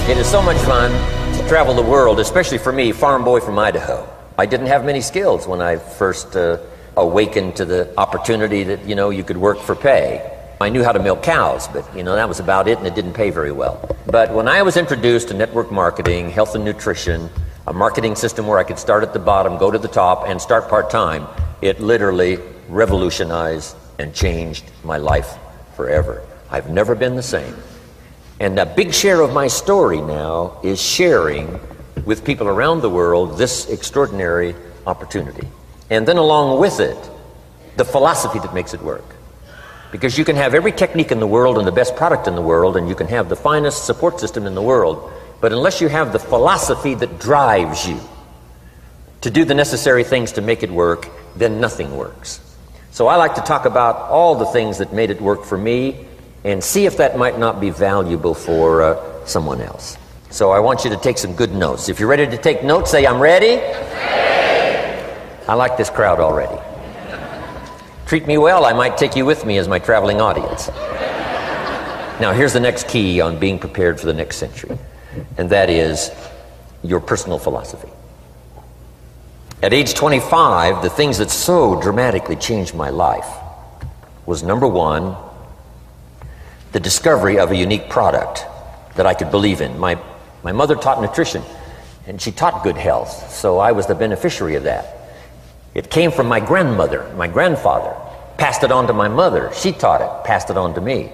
It is so much fun to travel the world, especially for me, farm boy from Idaho. I didn't have many skills when I first awakened to the opportunity that, you could work for pay. I knew how to milk cows, but, that was about it, and it didn't pay very well. But when I was introduced to network marketing, health and nutrition, a marketing system where I could start at the bottom, go to the top, and start part-time, it literally revolutionized and changed my life forever. I've never been the same. And a big share of my story now is sharing with people around the world this extraordinary opportunity. And then along with it, the philosophy that makes it work. Because you can have every technique in the world and the best product in the world, and you can have the finest support system in the world, but unless you have the philosophy that drives you to do the necessary things to make it work, then nothing works. So I like to talk about all the things that made it work for me and see if that might not be valuable for someone else. So I want you to take some good notes. If you're ready to take notes, say, I'm ready. I like this crowd already. Treat me well, I might take you with me as my traveling audience. Now here's the next key on being prepared for the next century, and that is your personal philosophy. At age 25, the things that so dramatically changed my life was, number one, the discovery of a unique product that I could believe in. My mother taught nutrition, and she taught good health, so I was the beneficiary of that. It came from my grandmother, my grandfather, passed it on to my mother. She taught it, passed it on to me.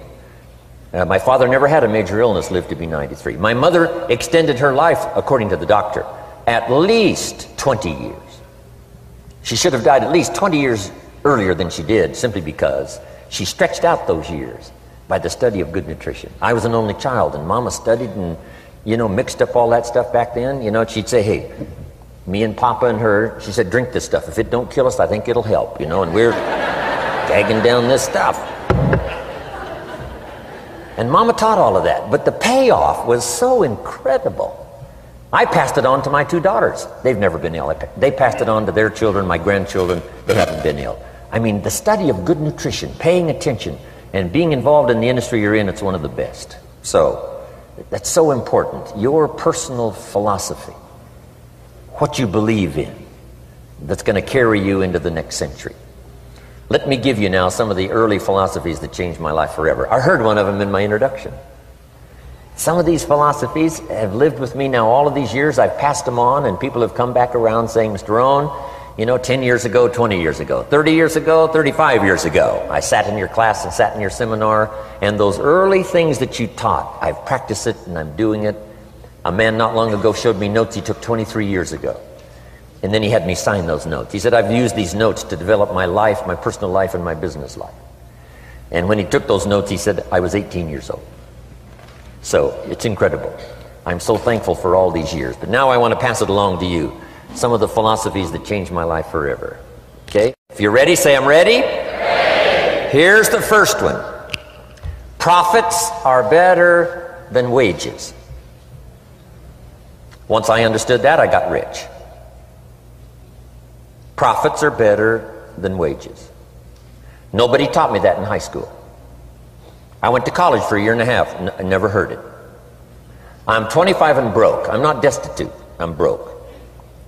My father never had a major illness, lived to be 93. My mother extended her life, according to the doctor, at least 20 years. She should have died at least 20 years earlier than she did, simply because she stretched out those years by the study of good nutrition. I was an only child, and Mama studied and, mixed up all that stuff back then. She'd say, hey, me and Papa and her, she said, drink this stuff. If it don't kill us, I think it'll help, and we're gagging down this stuff. And Mama taught all of that, but the payoff was so incredible. I passed it on to my two daughters. They've never been ill. They passed it on to their children, my grandchildren. They haven't been ill. I mean, the study of good nutrition, paying attention, and being involved in the industry you're in, it's one of the best. So, that's so important. Your personal philosophy, what you believe in, that's going to carry you into the next century. Let me give you now some of the early philosophies that changed my life forever. I heard one of them in my introduction. Some of these philosophies have lived with me now all of these years. I've passed them on, and people have come back around saying, Mr. Rohn, 10 years ago, 20 years ago, 30 years ago, 35 years ago, I sat in your class and sat in your seminar, and those early things that you taught, I've practiced it and I'm doing it. A man not long ago showed me notes he took 23 years ago. And then he had me sign those notes. He said, I've used these notes to develop my life, my personal life, and my business life. And when he took those notes, he said, I was 18 years old. So it's incredible. I'm so thankful for all these years. But now I want to pass it along to you. Some of the philosophies that changed my life forever. Okay? If you're ready, say I'm ready. Ready. Here's the first one. Profits are better than wages. Once I understood that, I got rich. Profits are better than wages. Nobody taught me that in high school. I went to college for a year and a half. I never heard it. I'm 25 and broke. I'm not destitute. I'm broke.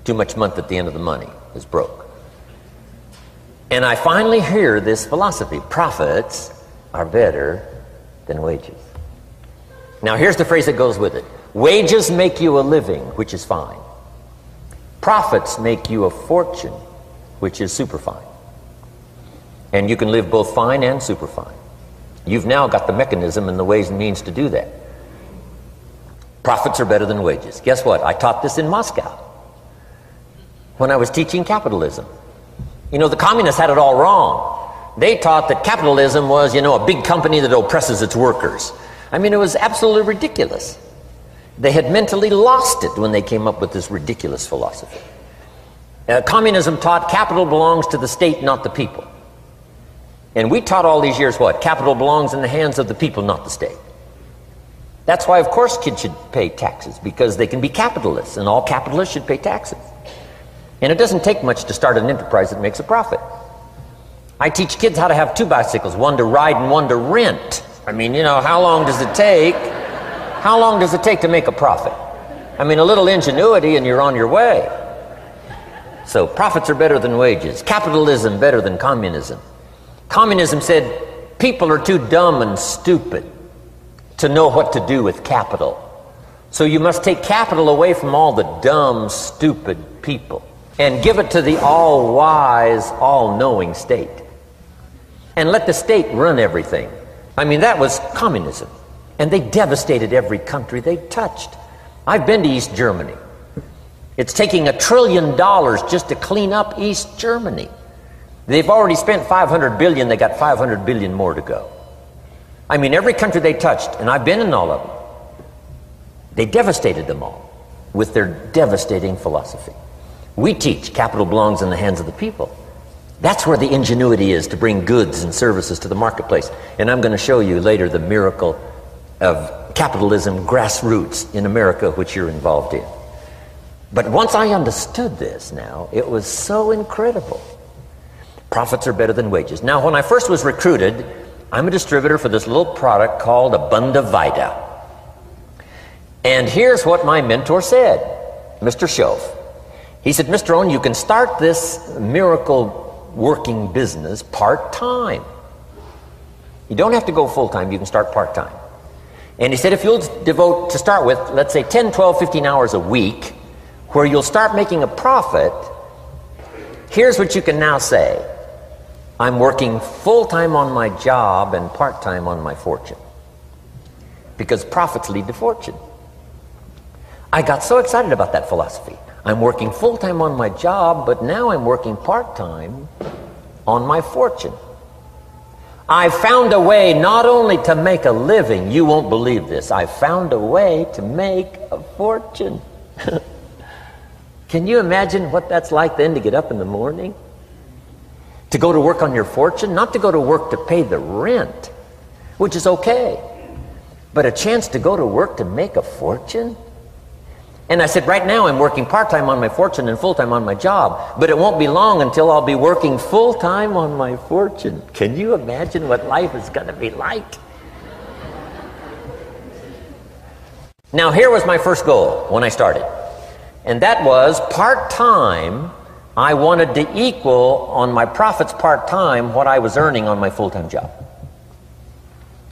Too much month at the end of the money is broke. And I finally hear this philosophy. Profits are better than wages. Now here's the phrase that goes with it. Wages make you a living, which is fine. Profits make you a fortune, which is super fine. And you can live both fine and super fine. You've now got the mechanism and the ways and means to do that. Profits are better than wages. Guess what? I taught this in Moscow when I was teaching capitalism. The communists had it all wrong. They taught that capitalism was, a big company that oppresses its workers. I mean, it was absolutely ridiculous. They had mentally lost it when they came up with this ridiculous philosophy. Communism taught capital belongs to the state, not the people. And we taught all these years what? Capital belongs in the hands of the people, not the state. That's why, of course, kids should pay taxes, because they can be capitalists, and all capitalists should pay taxes. And it doesn't take much to start an enterprise that makes a profit. I teach kids how to have two bicycles, one to ride and one to rent. I mean, how long does it take How long does it take to make a profit? I mean, a little ingenuity and you're on your way. So profits are better than wages. Capitalism better than communism. Communism said people are too dumb and stupid to know what to do with capital. So you must take capital away from all the dumb, stupid people and give it to the all-wise, all-knowing state. And let the state run everything. I mean, that was communism. And they devastated every country they touched. I've been to East Germany. It's taking $1 trillion just to clean up East Germany. They've already spent $500 billion. They got $500 billion more to go. I mean, every country they touched, and I've been in all of them, they devastated them all with their devastating philosophy. We teach capital belongs in the hands of the people. That's where the ingenuity is to bring goods and services to the marketplace. And I'm going to show you later the miracle of capitalism grassroots in America, which you're involved in. But once I understood this now, it was so incredible. Profits are better than wages. Now, when I first was recruited, I'm a distributor for this little product called Abunda Vita. And here's what my mentor said, Mr. Schoaf. He said, Mr. Rohn, you can start this miracle working business part-time. You don't have to go full-time, you can start part-time. And he said, if you'll devote, to start with, let's say 10, 12, 15 hours a week, where you'll start making a profit, here's what you can now say. I'm working full-time on my job and part-time on my fortune. Because profits lead to fortune. I got so excited about that philosophy. I'm working full-time on my job, but now I'm working part-time on my fortune. I found a way not only to make a living, you won't believe this, I found a way to make a fortune. Can you imagine what that's like then to get up in the morning? To go to work on your fortune? Not to go to work to pay the rent, which is okay, but a chance to go to work to make a fortune? And I said, right now I'm working part-time on my fortune and full-time on my job, but it won't be long until I'll be working full-time on my fortune. Can you imagine what life is going to be like? Now, here was my first goal when I started, and that was part-time. I wanted to equal on my profits part-time what I was earning on my full-time job.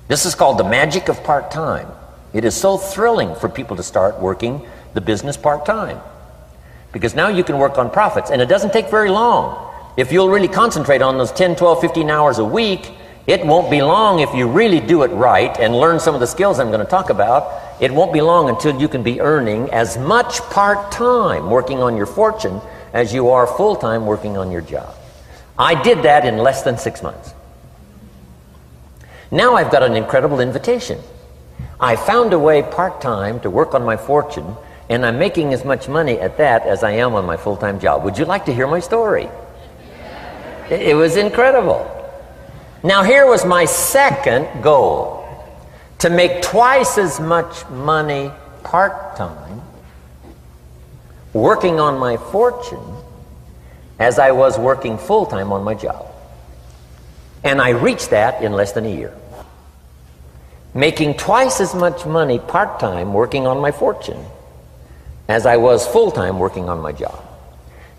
This is called the magic of part-time. It is so thrilling for people to start working the business part-time, because now you can work on profits, and it doesn't take very long. If you'll really concentrate on those 10, 12, 15 hours a week, it won't be long if you really do it right and learn some of the skills I'm going to talk about. It won't be long until you can be earning as much part-time working on your fortune as you are full-time working on your job. I did that in less than 6 months. Now I've got an incredible invitation. I found a way part-time to work on my fortune, and I'm making as much money at that as I am on my full-time job. Would you like to hear my story? It was incredible. Now here was my second goal, to make twice as much money part-time working on my fortune as I was working full-time on my job. And I reached that in less than a year. Making twice as much money part-time working on my fortune as I was full-time working on my job.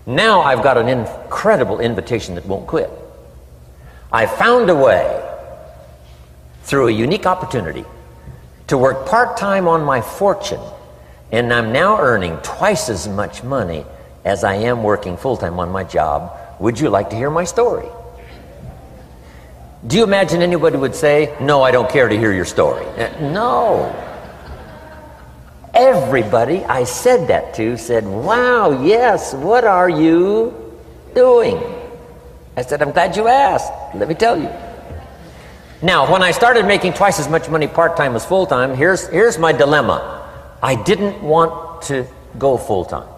Now I've got an incredible invitation that won't quit. I found a way, through a unique opportunity, to work part-time on my fortune, and I'm now earning twice as much money as I am working full-time on my job. Would you like to hear my story? Do you imagine anybody would say, no, I don't care to hear your story? No. Everybody I said that to said, wow, yes, what are you doing? I said, I'm glad you asked. Let me tell you. Now, when I started making twice as much money part-time as full-time, here's my dilemma. I didn't want to go full-time.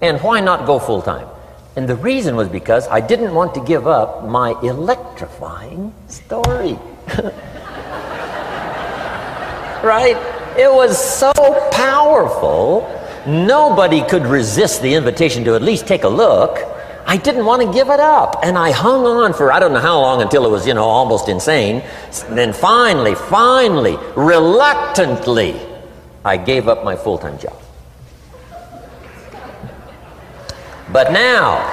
And why not go full-time? And the reason was because I didn't want to give up my electrifying story. Right? It was so powerful, nobody could resist the invitation to at least take a look. I didn't want to give it up. And I hung on for I don't know how long until it was, almost insane. And then finally, reluctantly, I gave up my full-time job. But now,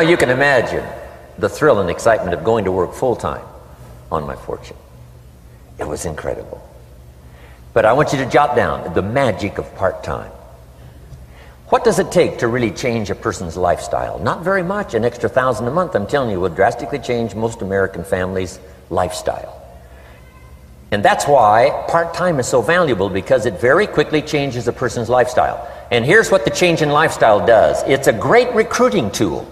you can imagine the thrill and excitement of going to work full-time on my fortune. It was incredible. But I want you to jot down the magic of part-time. What does it take to really change a person's lifestyle? Not very much. An extra $1,000 a month, I'm telling you, would drastically change most American families' lifestyle. And that's why part-time is so valuable, because it very quickly changes a person's lifestyle. And here's what the change in lifestyle does. It's a great recruiting tool.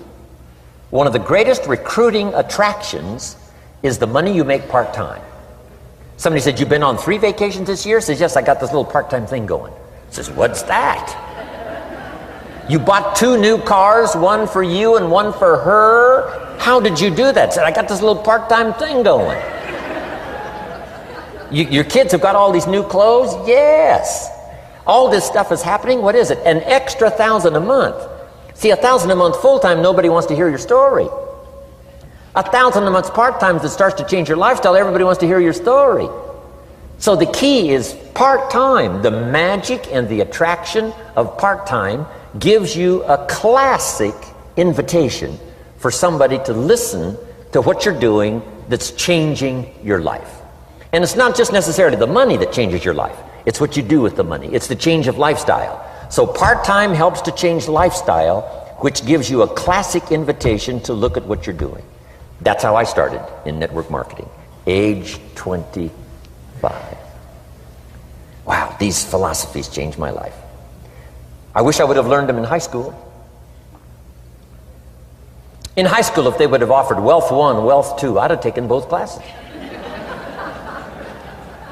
One of the greatest recruiting attractions is the money you make part-time. Somebody said, "You've been on 3 vacations this year?" Says, "Yes, I got this little part-time thing going." Says, "What's that?" "You bought 2 new cars, one for you and one for her. How did you do that?" Said, "I got this little part-time thing going." Your kids have got all these new clothes? Yes. All this stuff is happening. What is it? An extra $1,000 a month. See, $1,000 a month full-time, nobody wants to hear your story. $1,000 a month part-time that starts to change your lifestyle, everybody wants to hear your story. So the key is part-time. The magic and the attraction of part-time gives you a classic invitation for somebody to listen to what you're doing that's changing your life. And it's not just necessarily the money that changes your life. It's what you do with the money. It's the change of lifestyle. So part-time helps to change lifestyle, which gives you a classic invitation to look at what you're doing. That's how I started in network marketing, age 25. Wow, these philosophies changed my life. I wish I would have learned them in high school. In high school, if they would have offered Wealth 1, Wealth 2, I'd have taken both classes.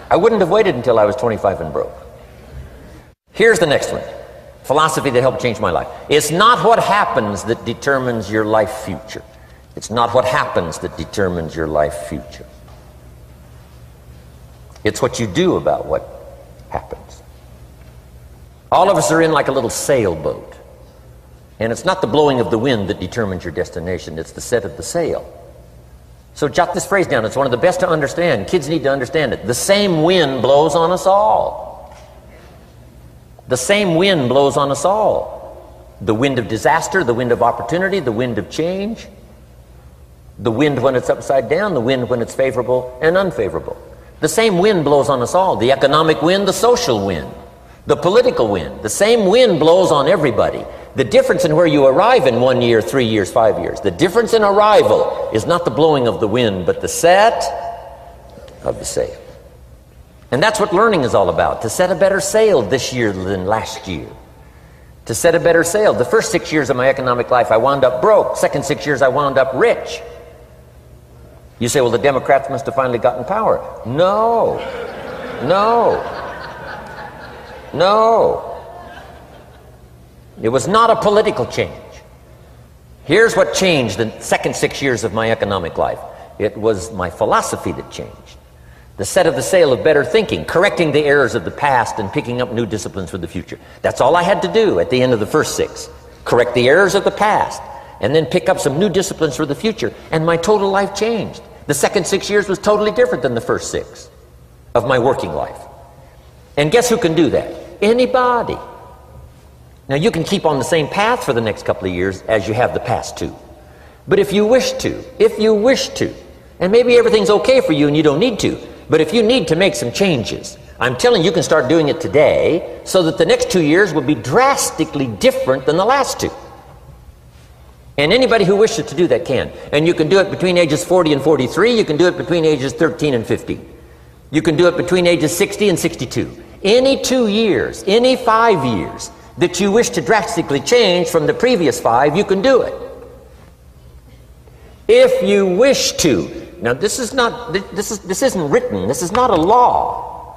I wouldn't have waited until I was 25 and broke. Here's the next one. Philosophy that helped change my life. It's not what happens that determines your life future. It's not what happens that determines your life future. It's what you do about what happens. All of us are in like a little sailboat. And it's not the blowing of the wind that determines your destination. It's the set of the sail. So jot this phrase down. It's one of the best to understand. Kids need to understand it. The same wind blows on us all. The same wind blows on us all. The wind of disaster, the wind of opportunity, the wind of change. The wind when it's upside down, the wind when it's favorable and unfavorable. The same wind blows on us all. The economic wind, the social wind, the political wind. The same wind blows on everybody. The difference in where you arrive in 1 year, 3 years, 5 years, the difference in arrival is not the blowing of the wind, but the set of the sail. And that's what learning is all about, to set a better sail this year than last year. To set a better sail. The first 6 years of my economic life, I wound up broke. Second 6 years, I wound up rich. You say, well, the Democrats must have finally gotten power. No. It was not a political change. Here's what changed the second 6 years of my economic life. It was my philosophy that changed. The set of the sail of better thinking, correcting the errors of the past and picking up new disciplines for the future. That's all I had to do at the end of the first 6. Correct the errors of the past and then pick up some new disciplines for the future. And my total life changed. The second 6 years was totally different than the first 6 of my working life. And guess who can do that? Anybody. Now you can keep on the same path for the next couple of years as you have the past 2. But if you wish to, and maybe everything's okay for you and you don't need to, but if you need to make some changes, I'm telling you, you can start doing it today so that the next 2 years will be drastically different than the last 2. And anybody who wishes to do that can. And you can do it between ages 40 and 43. You can do it between ages 13 and 15. You can do it between ages 60 and 62. Any 2 years, any 5 years that you wish to drastically change from the previous 5, you can do it. If you wish to. Now this isn't written. This is not a law.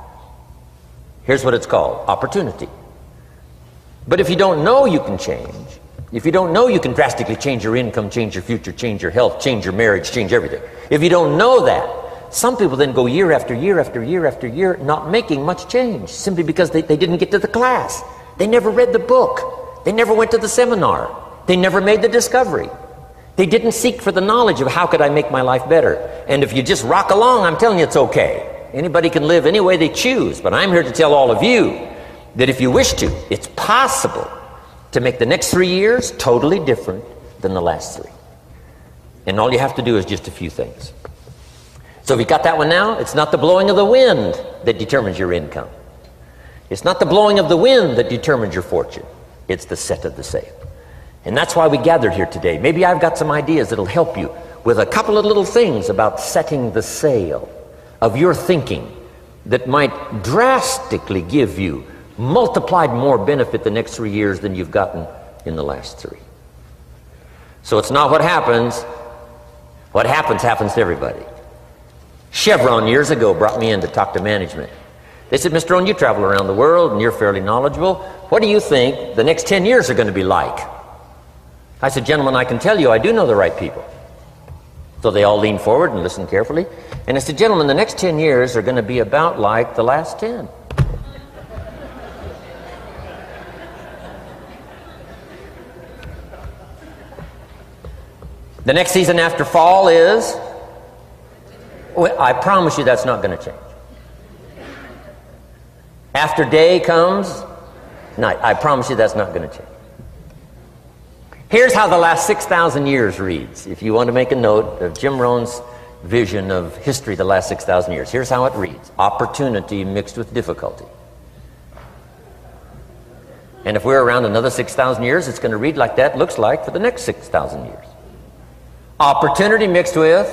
Here's what it's called: opportunity. But if you don't know you can change, if you don't know you can drastically change your income, change your future, change your health, change your marriage, change everything, if you don't know that, Some people then go year after year after year after year not making much change simply because they didn't get to the class. They never read the book. They never went to the seminar. They never made the discovery. They didn't seek for the knowledge of how could I make my life better. And if you just rock along, I'm telling you it's okay. Anybody can live any way they choose, but I'm here to tell all of you that if you wish to, it's possible to make the next 3 years totally different than the last 3. And all you have to do is just a few things. So if you got that one now, it's not the blowing of the wind that determines your income. It's not the blowing of the wind that determines your fortune. It's the set of the sail. And that's why we gathered here today. Maybe I've got some ideas that'll help you with a couple of little things about setting the sail of your thinking that might drastically give you multiplied more benefit the next 3 years than you've gotten in the last 3. So it's not what happens. What happens to everybody. Chevron years ago brought me in to talk to management. They said, Mr. Rohn, you travel around the world and you're fairly knowledgeable. What do you think the next 10 years are going to be like? I said, gentlemen, I can tell you I do know the right people. So they all leaned forward and listened carefully. And I said, gentlemen, the next 10 years are going to be about like the last 10. The next season after fall is, well, I promise you that's not going to change. After day comes night. I promise you that's not going to change. Here's how the last 6,000 years reads. If you want to make a note of Jim Rohn's vision of history the last 6,000 years, here's how it reads. Opportunity mixed with difficulty. And if we're around another 6,000 years, it's going to read like that looks like for the next 6,000 years. Opportunity mixed with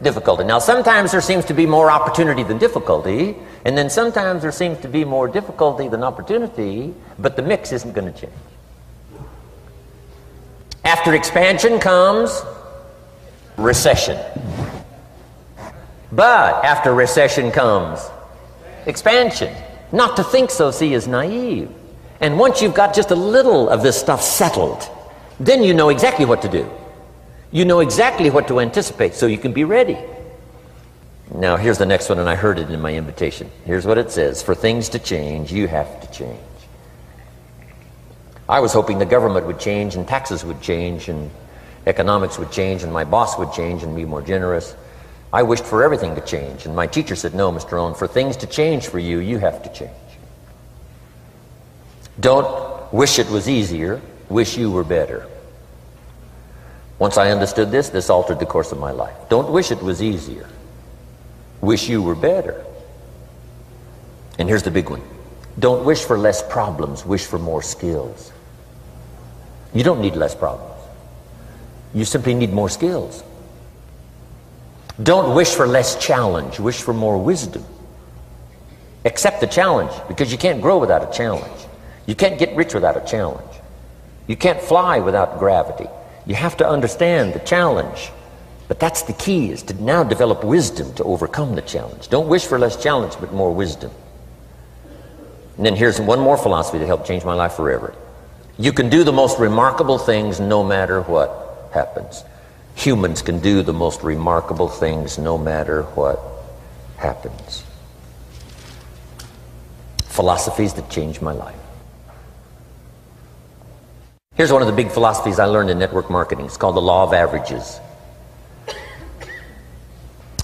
difficulty. Now, sometimes there seems to be more opportunity than difficulty, and then sometimes there seems to be more difficulty than opportunity, but the mix isn't going to change. After expansion comes recession. But after recession comes expansion. Not to think so, see, is naive. And once you've got just a little of this stuff settled, then you know exactly what to do. You know exactly what to anticipate, so you can be ready. Now, here's the next one, and I heard it in my invitation. Here's what it says. For things to change, you have to change. I was hoping the government would change, and taxes would change, and economics would change, and my boss would change and be more generous. I wished for everything to change, and my teacher said, no, Mr. Rohn, for things to change for you, you have to change. Don't wish it was easier, wish you were better. Once I understood this, this altered the course of my life. Don't wish it was easier. Wish you were better. And here's the big one. Don't wish for less problems, wish for more skills. You don't need less problems. You simply need more skills. Don't wish for less challenge, wish for more wisdom. Accept the challenge, because you can't grow without a challenge. You can't get rich without a challenge. You can't fly without gravity. You have to understand the challenge. But that's the key, is to now develop wisdom to overcome the challenge. Don't wish for less challenge, but more wisdom. And then here's one more philosophy that helped change my life forever. You can do the most remarkable things no matter what happens. Humans can do the most remarkable things no matter what happens. Philosophies that changed my life. Here's one of the big philosophies I learned in network marketing. It's called the law of averages.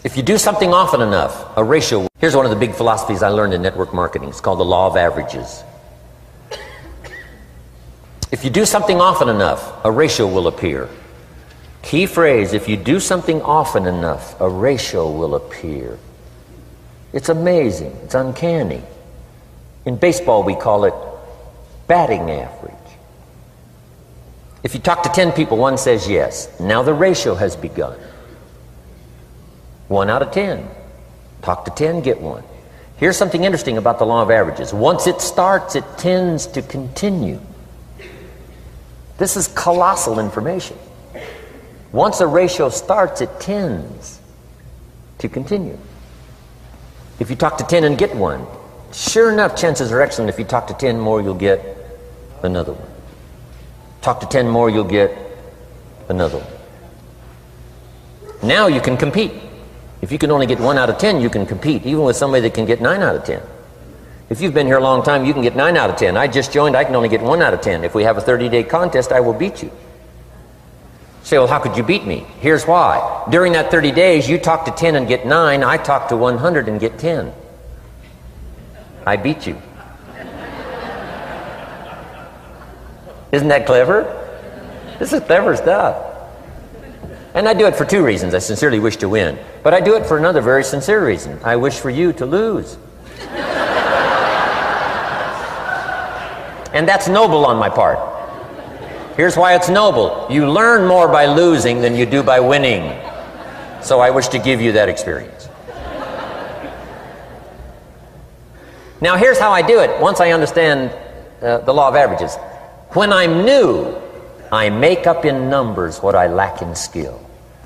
If you do something often enough, a ratio... Here's one of the big philosophies I learned in network marketing. It's called the law of averages. If you do something often enough, a ratio will appear. Key phrase, if you do something often enough, a ratio will appear. It's amazing. It's uncanny. In baseball, we call it batting average. If you talk to 10 people, one says yes. Now the ratio has begun. 1 out of 10. Talk to 10, get 1. Here's something interesting about the law of averages. Once it starts, it tends to continue. This is colossal information. Once a ratio starts, it tends to continue. If you talk to 10 and get 1, sure enough, chances are excellent. If you talk to 10 more, you'll get another one. Talk to 10 more, you'll get another one. Now you can compete. If you can only get 1 out of 10, you can compete, even with somebody that can get 9 out of 10. If you've been here a long time, you can get 9 out of 10. I just joined, I can only get 1 out of 10. If we have a 30-day contest, I will beat you. Say, well, how could you beat me? Here's why. During that 30 days, you talk to 10 and get 9. I talk to 100 and get 10. I beat you. Isn't that clever? This is clever stuff. And I do it for 2 reasons. I sincerely wish to win. But I do it for another very sincere reason. I wish for you to lose. And that's noble on my part. Here's why it's noble. You learn more by losing than you do by winning. So I wish to give you that experience. Now here's how I do it once I understand the law of averages. When I'm new, I make up in numbers what I lack in skill.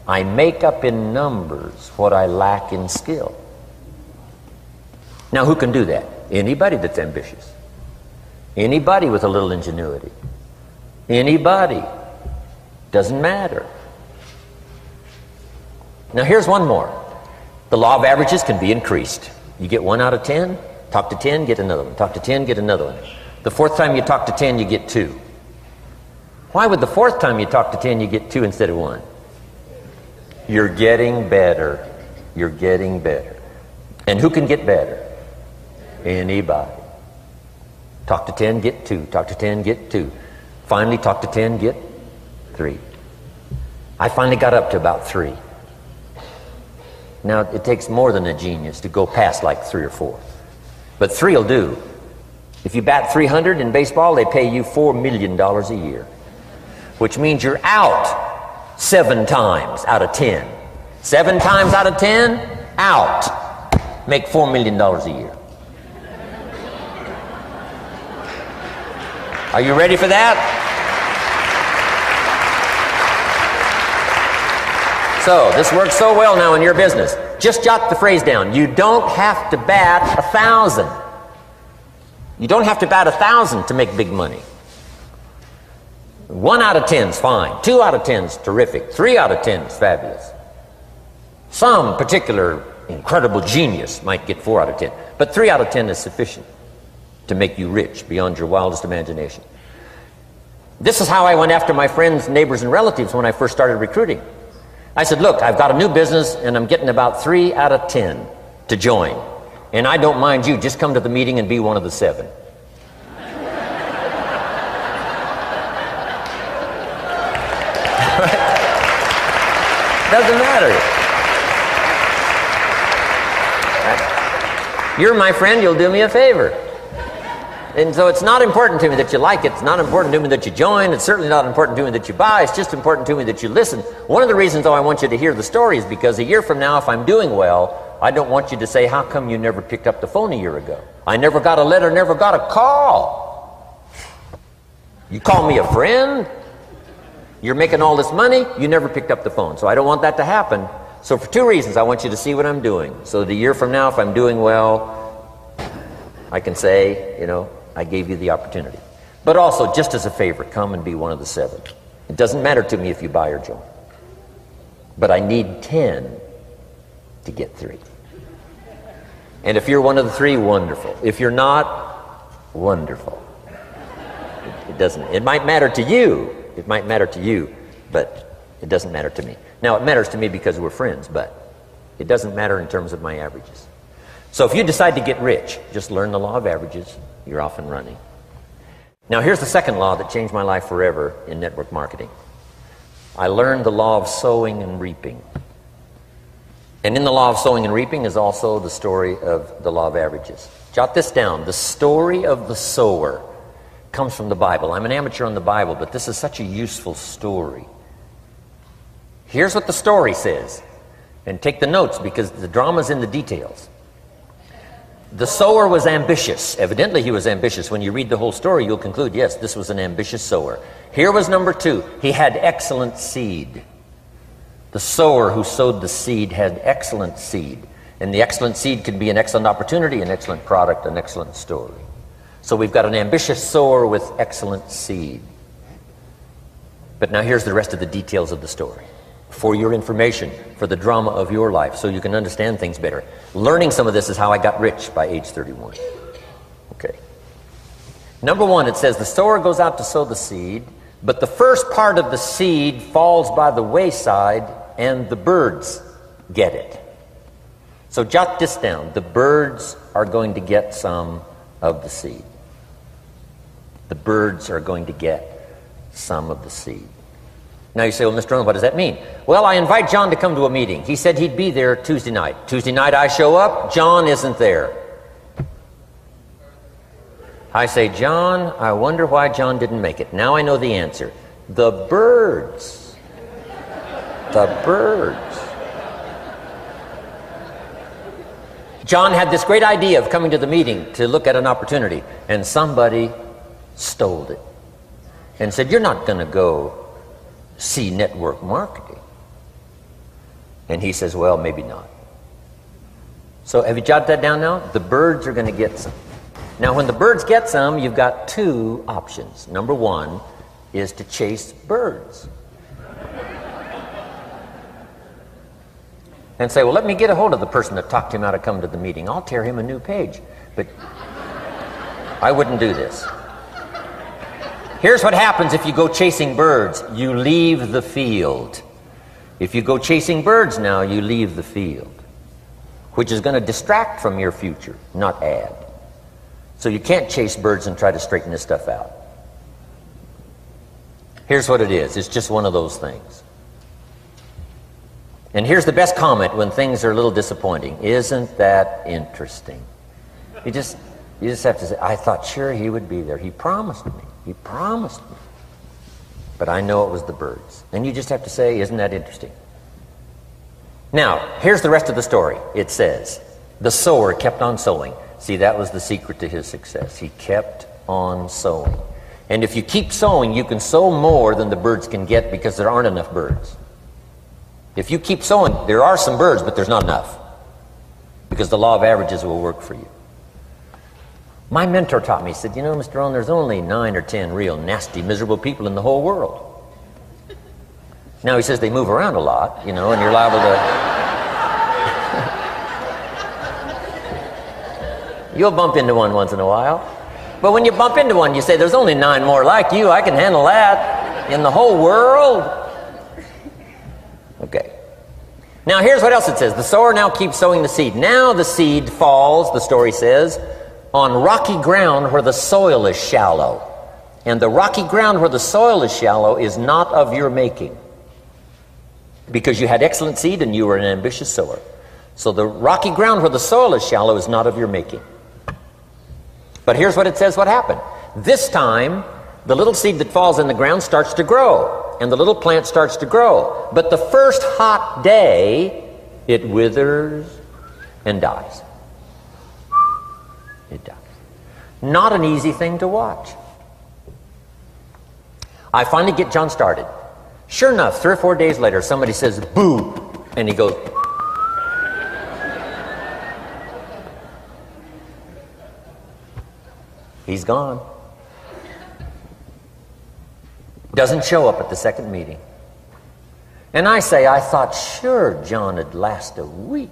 I make up in numbers what I lack in skill. Now who can do that? Anybody that's ambitious. Anybody with a little ingenuity. Anybody. Doesn't matter. Now here's one more. The law of averages can be increased. You get 1 out of 10, talk to 10, get another one. Talk to 10, get another one. The 4th time you talk to 10, you get 2. Why would the 4th time you talk to 10, you get 2 instead of 1? You're getting better. You're getting better. And who can get better? Anybody. Talk to 10, get 2. Talk to 10, get 2. Finally, talk to 10, get 3. I finally got up to about 3. Now, it takes more than a genius to go past like 3 or 4. But 3 will do. If you bat 300 in baseball, they pay you $4 million a year. Which means you're out 7 times out of 10. 7 times out of 10, out. Make $4 million a year. Are you ready for that? So, this works so well now in your business. Just jot the phrase down. You don't have to bat 1,000. You don't have to bat 1,000 to make big money. 1 out of 10 is fine. 2 out of 10 is terrific. 3 out of 10 is fabulous. Some particular incredible genius might get 4 out of 10. But 3 out of 10 is sufficient to make you rich beyond your wildest imagination. This is how I went after my friends, neighbors, and relatives when I first started recruiting. I said, look, I've got a new business and I'm getting about 3 out of 10 to join. And I don't mind you, just come to the meeting and be one of the 7. Doesn't matter. You're my friend, you'll do me a favor. And so it's not important to me that you like it. It's not important to me that you join. It's certainly not important to me that you buy. It's just important to me that you listen. One of the reasons, though, I want you to hear the story is because a year from now, if I'm doing well, I don't want you to say, how come you never picked up the phone a year ago? I never got a letter, never got a call. You call me a friend? You're making all this money, you never picked up the phone. So I don't want that to happen. So for 2 reasons, I want you to see what I'm doing. So that a year from now, if I'm doing well, I can say, you know, I gave you the opportunity. But also, just as a favor, come and be one of the 7. It doesn't matter to me if you buy or join. But I need 10 to get 3. And if you're one of the 3, wonderful. If you're not, wonderful. It doesn't. It might matter to you. It might matter to you, but it doesn't matter to me. Now, it matters to me because we're friends, but it doesn't matter in terms of my averages. So if you decide to get rich, just learn the law of averages. You're off and running. Now, here's the second law that changed my life forever in network marketing. I learned the law of sowing and reaping. And in the law of sowing and reaping is also the story of the law of averages. Jot this down. The story of the sower comes from the Bible. I'm an amateur on the Bible, but this is such a useful story. Here's what the story says. And take the notes because the drama's in the details. The sower was ambitious. Evidently he was ambitious. When you read the whole story, you'll conclude, yes, this was an ambitious sower. Here was number 2. He had excellent seed. The sower who sowed the seed had excellent seed. And the excellent seed can be an excellent opportunity, an excellent product, an excellent story. So we've got an ambitious sower with excellent seed. But now here's the rest of the details of the story. for your information, for the drama of your life, so you can understand things better. Learning some of this is how I got rich by age 31. Okay. Number one, it says the sower goes out to sow the seed, but the first part of the seed falls by the wayside and the birds get it. So jot this down. The birds are going to get some of the seed. The birds are going to get some of the seed. Now you say, well, Mr. Rohn, what does that mean? Well, I invite John to come to a meeting. He said he'd be there Tuesday night. Tuesday night I show up, John isn't there. I say, John, I wonder why John didn't make it. Now I know the answer. The birds. The birds. John had this great idea of coming to the meeting to look at an opportunity, and somebody stole it and said, you're not going to go see network marketing. And he says, well, maybe not. So have you jotted that down now? The birds are going to get some. Now when the birds get some, you've got two options. Number one is to chase birds. And say, well, let me get a hold of the person that talked him out of coming to the meeting. I'll tear him a new page. But I wouldn't do this. Here's what happens if you go chasing birds. You leave the field. If you go chasing birds now, you leave the field, which is going to distract from your future, not add. So you can't chase birds and try to straighten this stuff out. Here's what it is. It's just one of those things. And here's the best comment when things are a little disappointing. Isn't that interesting? You just have to say, I thought sure he would be there. He promised me. He promised me. But I know it was the birds. And you just have to say, isn't that interesting? Now, here's the rest of the story. It says, the sower kept on sowing. See, that was the secret to his success. He kept on sowing. And if you keep sowing, you can sow more than the birds can get because there aren't enough birds. If you keep sowing, there are some birds, but there's not enough. Because the law of averages will work for you. My mentor taught me, he said, you know, Mr. Rohn, there's only 9 or 10 real nasty, miserable people in the whole world. Now he says they move around a lot, you know, and you're liable to... You'll bump into one once in a while. But when you bump into one, you say, there's only 9 more like you. I can handle that in the whole world. Okay. Now here's what else it says. The sower now keeps sowing the seed. Now the seed falls, the story says, on rocky ground where the soil is shallow. And the rocky ground where the soil is shallow is not of your making. Because you had excellent seed and you were an ambitious sower. So the rocky ground where the soil is shallow is not of your making. But here's what it says what happened. This time, the little seed that falls in the ground starts to grow. And the little plant starts to grow. But the first hot day, it withers and dies. It dies. Not an easy thing to watch. I finally get John started. Sure enough, 3 or 4 days later, somebody says, boo! And he goes... He's gone. Doesn't show up at the second meeting. And I say, I thought sure John would last a week.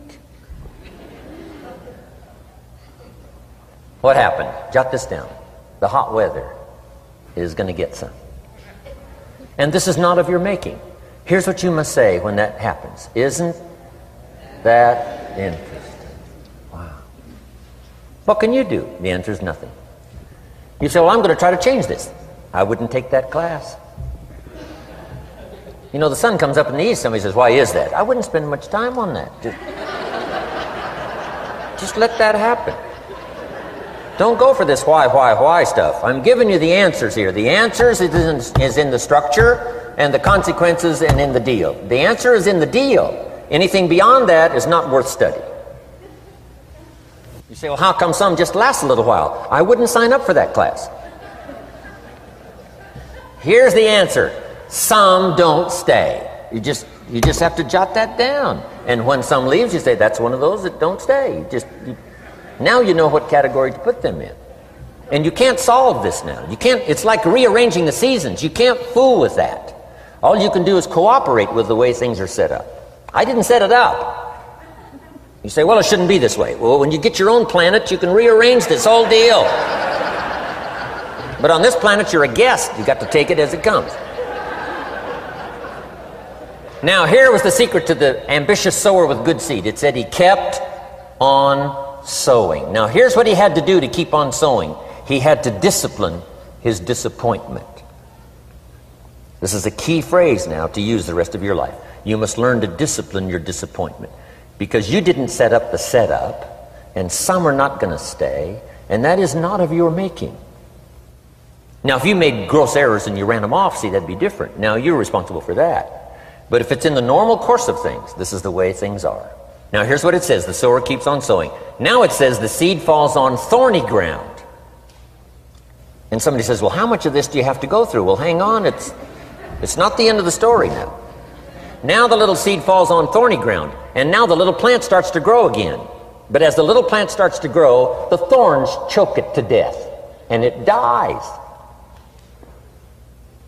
What happened? Jot this down. The hot weather is going to get some. And this is not of your making. Here's what you must say when that happens. Isn't that interesting? Wow. What can you do? The answer is nothing. You say, well, I'm going to try to change this. I wouldn't take that class. You know, the sun comes up in the east. Somebody says, why is that? I wouldn't spend much time on that. Just let that happen. Don't go for this why stuff. I'm giving you the answers here. The answers is in the structure and the consequences and in the deal. The answer is in the deal. Anything beyond that is not worth study. You say, well, how come some just last a little while? I wouldn't sign up for that class. Here's the answer. Some don't stay. You just have to jot that down. And when some leaves, you say, that's one of those that don't stay. Now you know what category to put them in. And you can't solve this now. You can't, it's like rearranging the seasons. You can't fool with that. All you can do is cooperate with the way things are set up. I didn't set it up. You say, well, it shouldn't be this way. Well, when you get your own planet, you can rearrange this whole deal. But on this planet, you're a guest. You got to take it as it comes. Now, here was the secret to the ambitious sower with good seed. It said he kept on sowing. Now, here's what he had to do to keep on sowing. He had to discipline his disappointment. This is a key phrase now to use the rest of your life. You must learn to discipline your disappointment, because you didn't set up the setup, and some are not going to stay, and that is not of your making. Now, if you made gross errors and you ran them off, see, that'd be different. Now, you're responsible for that. But if it's in the normal course of things, this is the way things are. Now, here's what it says. The sower keeps on sowing. Now it says the seed falls on thorny ground. And somebody says, well, how much of this do you have to go through? Well, hang on. It's not the end of the story now. Now the little seed falls on thorny ground. And now the little plant starts to grow again. But as the little plant starts to grow, the thorns choke it to death. And it dies.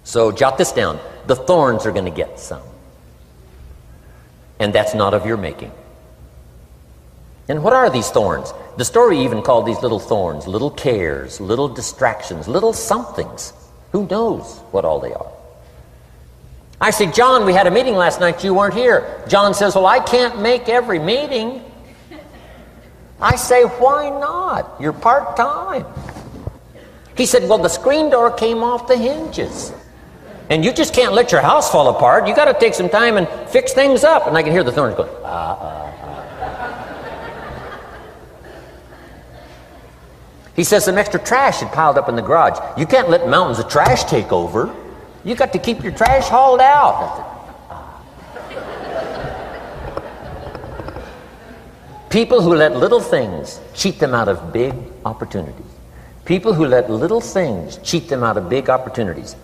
So jot this down. The thorns are going to get some. And that's not of your making. And what are these thorns? The story even called these little thorns, little cares, little distractions, little somethings. Who knows what all they are? I say, John, we had a meeting last night, you weren't here. John says, well, I can't make every meeting. I say, why not? You're part-time. He said, well, the screen door came off the hinges. And you just can't let your house fall apart. You got to take some time and fix things up. And I can hear the thorns going, He says some extra trash had piled up in the garage. You can't let mountains of trash take over. You got to keep your trash hauled out. People who let little things cheat them out of big opportunities. People who let little things cheat them out of big opportunities.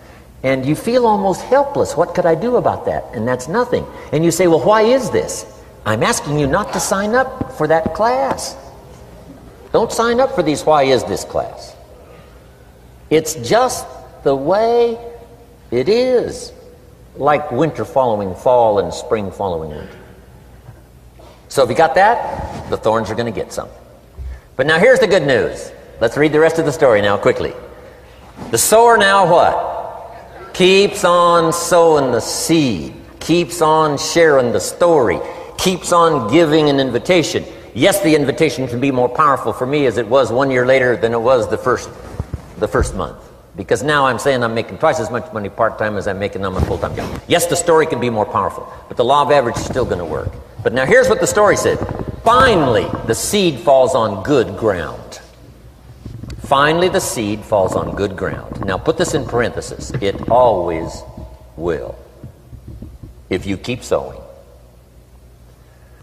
And you feel almost helpless. What could I do about that? And that's nothing. And you say, well, why is this? I'm asking you not to sign up for that class. Don't sign up for these why is this class. It's just the way it is. Like winter following fall and spring following winter. So if you got that, the thorns are going to get some. But now here's the good news. Let's read the rest of the story now quickly. The sower now what? Keeps on sowing the seed, keeps on sharing the story, keeps on giving an invitation. Yes, the invitation can be more powerful for me as it was 1 year later than it was the first month. Because now I'm saying I'm making twice as much money part-time as I'm making on my full-time job. Yes, the story can be more powerful, but the law of average is still going to work. But now here's what the story said. Finally, the seed falls on good ground. Finally, the seed falls on good ground. Now, put this in parentheses. It always will, if you keep sowing.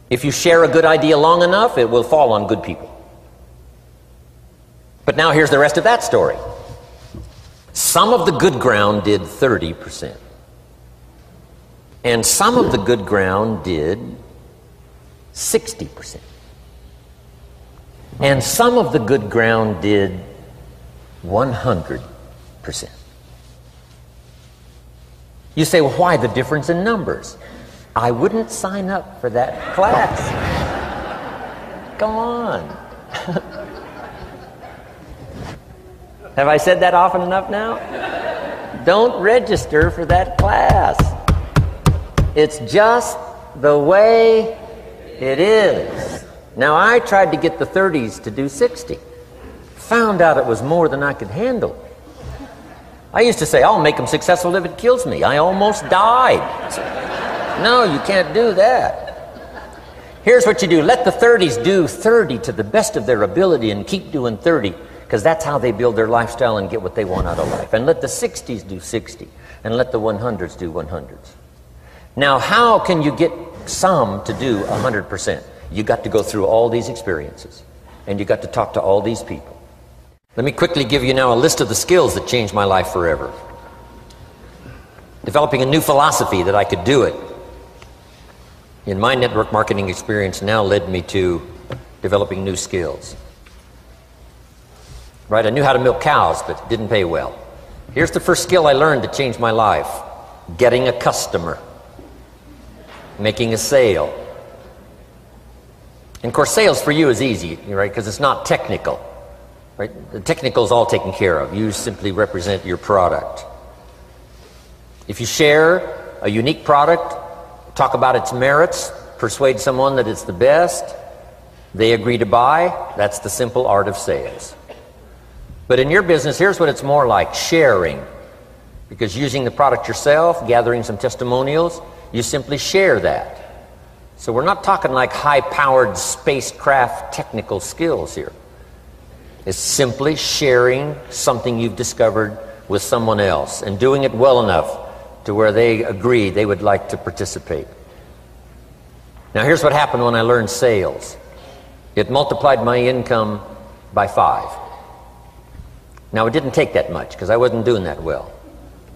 If you share a good idea long enough, it will fall on good people. But now here's the rest of that story. Some of the good ground did 30%. And some of the good ground did 60%. And some of the good ground did 100%. You say, well, why the difference in numbers? I wouldn't sign up for that class. Come on. Have I said that often enough now? Don't register for that class. It's just the way it is. Now, I tried to get the 30s to do 60. Found out it was more than I could handle. I used to say, I'll make them successful if it kills me. I almost died. No, you can't do that. Here's what you do. Let the 30s do 30 to the best of their ability and keep doing 30, because that's how they build their lifestyle and get what they want out of life. And let the 60s do 60, and let the 100s do 100s. Now, how can you get some to do 100%? You got to go through all these experiences, and you got to talk to all these people. Let me quickly give you now a list of the skills that changed my life forever. Developing a new philosophy that I could do it in my network marketing experience now led me to developing new skills. Right, I knew how to milk cows, but it didn't pay well. Here's the first skill I learned to change my life. getting a customer, making a sale. And of course, sales for you is easy, right? Because it's not technical, right? The technical is all taken care of. You simply represent your product. If you share a unique product, talk about its merits, persuade someone that it's the best, they agree to buy, that's the simple art of sales. But in your business, here's what it's more like: sharing. Because using the product yourself, gathering some testimonials, you simply share that. So we're not talking like high-powered spacecraft technical skills here. It's simply sharing something you've discovered with someone else and doing it well enough to where they agree they would like to participate. Now here's what happened when I learned sales. It multiplied my income by 5. Now it didn't take that much because I wasn't doing that well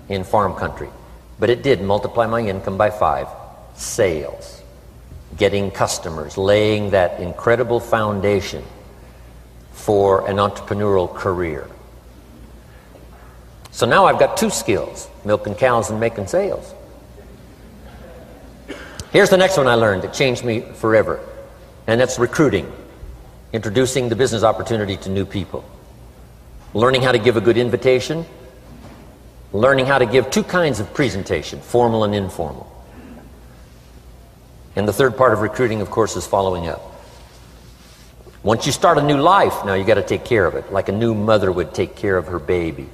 in farm country. But it did multiply my income by 5. Sales. Getting customers. Laying that incredible foundation for an entrepreneurial career. So now I've got 2 skills: milking cows and making sales. Here's the next one I learned that changed me forever, and that's recruiting. Introducing the business opportunity to new people. Learning how to give a good invitation. Learning how to give 2 kinds of presentation, formal and informal. And the third part of recruiting, of course, is following up. Once you start a new life, now you got to take care of it, like a new mother would take care of her baby.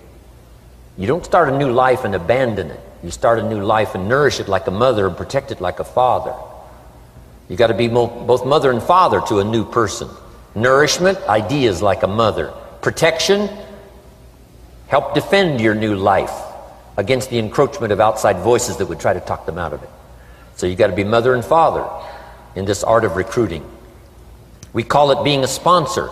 You don't start a new life and abandon it. You start a new life and nourish it like a mother and protect it like a father. You got to be both mother and father to a new person. Nourishment, ideas like a mother. Protection, help defend your new life against the encroachment of outside voices that would try to talk them out of it. So you got to be mother and father in this art of recruiting. We call it being a sponsor.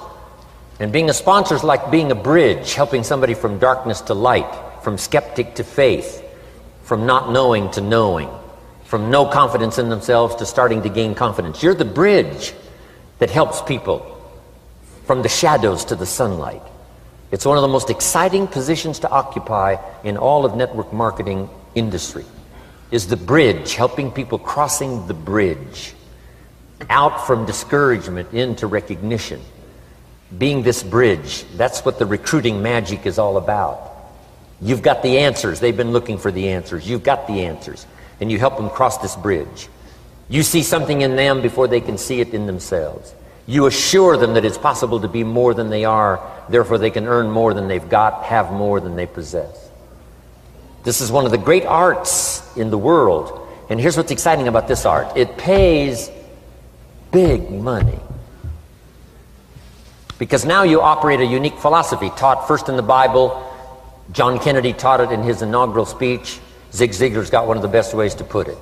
And being a sponsor is like being a bridge, helping somebody from darkness to light, from skeptic to faith, from not knowing to knowing, from no confidence in themselves to starting to gain confidence. You're the bridge that helps people from the shadows to the sunlight. It's one of the most exciting positions to occupy in all of network marketing industry, is the bridge, helping people crossing the bridge out from discouragement into recognition. Being this bridge, that's what the recruiting magic is all about. You've got the answers. They've been looking for the answers. You've got the answers. And you help them cross this bridge. You see something in them before they can see it in themselves. You assure them that it's possible to be more than they are, therefore they can earn more than they've got, have more than they possess. This is one of the great arts in the world. And here's what's exciting about this art. It pays big money. Because now you operate a unique philosophy taught first in the Bible. John Kennedy taught it in his inaugural speech. Zig Ziglar's got one of the best ways to put it.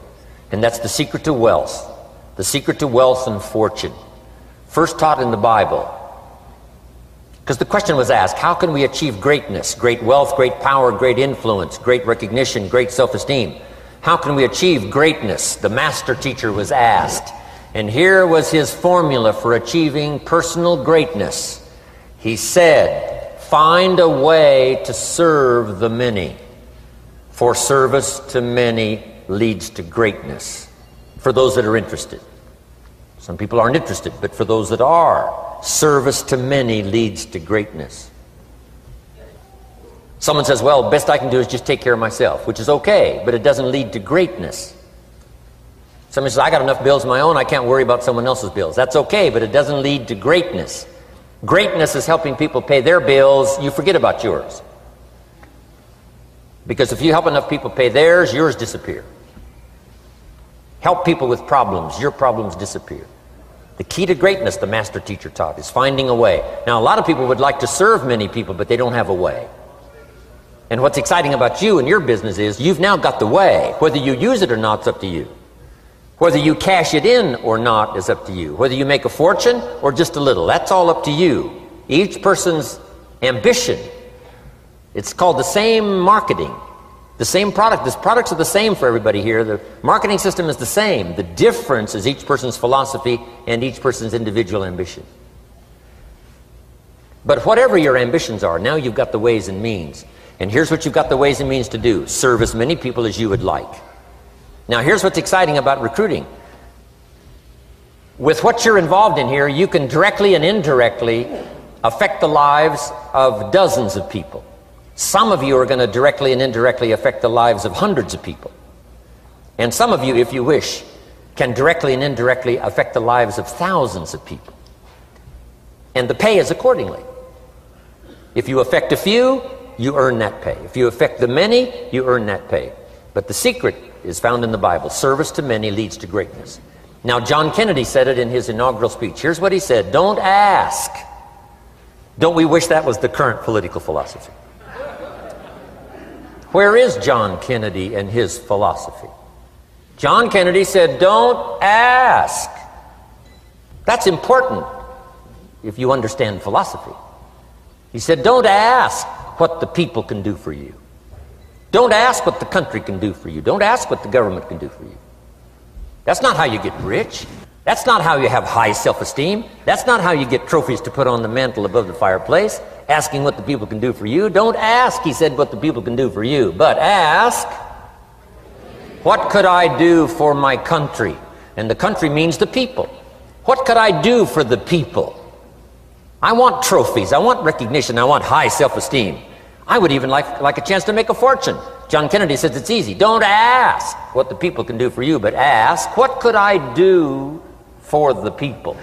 And that's the secret to wealth. The secret to wealth and fortune. First taught in the Bible. Because the question was asked, how can we achieve greatness, great wealth, great power, great influence, great recognition, great self-esteem? How can we achieve greatness? The master teacher was asked. And here was his formula for achieving personal greatness. He said, find a way to serve the many. For service to many leads to greatness. For those that are interested. Some people aren't interested, but for those that are, service to many leads to greatness. Someone says, well, best I can do is just take care of myself, which is okay, but it doesn't lead to greatness. Someone says, I got enough bills of my own, I can't worry about someone else's bills. That's okay, but it doesn't lead to greatness. Greatness is helping people pay their bills, you forget about yours. Because if you help enough people pay theirs, yours disappear. Help people with problems, your problems disappear. The key to greatness, the master teacher taught, is finding a way. Now, a lot of people would like to serve many people, but they don't have a way. And what's exciting about you and your business is you've now got the way. Whether you use it or not, it's up to you. Whether you cash it in or not is up to you. Whether you make a fortune or just a little, that's all up to you. Each person's ambition. It's called the same marketing. The same product. The products are the same for everybody here. The marketing system is the same. The difference is each person's philosophy and each person's individual ambition. But whatever your ambitions are, now you've got the ways and means. And here's what you've got the ways and means to do. Serve as many people as you would like. Now, here's what's exciting about recruiting. With what you're involved in here, you can directly and indirectly affect the lives of dozens of people. Some of you are going to directly and indirectly affect the lives of hundreds of people. And some of you, if you wish, can directly and indirectly affect the lives of thousands of people. And the pay is accordingly. If you affect a few, you earn that pay. If you affect the many, you earn that pay. But the secret is found in the Bible. Service to many leads to greatness. Now, John Kennedy said it in his inaugural speech. Here's what he said: don't ask. Don't we wish that was the current political philosophy? Where is John Kennedy and his philosophy? John Kennedy said, don't ask. That's important if you understand philosophy. He said, don't ask what the people can do for you. Don't ask what the country can do for you. Don't ask what the government can do for you. That's not how you get rich. That's not how you have high self-esteem. That's not how you get trophies to put on the mantle above the fireplace, asking what the people can do for you. Don't ask, he said, what the people can do for you, but ask, what could I do for my country? And the country means the people. What could I do for the people? I want trophies. I want recognition. I want high self-esteem. I would even like a chance to make a fortune. John Kennedy says it's easy. Don't ask what the people can do for you, but ask, what could I do for the people?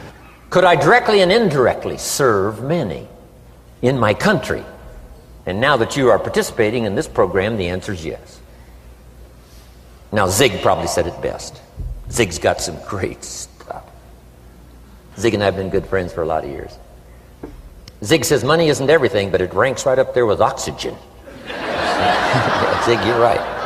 Could I directly and indirectly serve many in my country? And now that you are participating in this program, the answer is yes. Now, Zig probably said it best. Zig's got some great stuff. Zig and I have been good friends for a lot of years. Zig says money isn't everything, but it ranks right up there with oxygen. Yeah, Zig, you're right.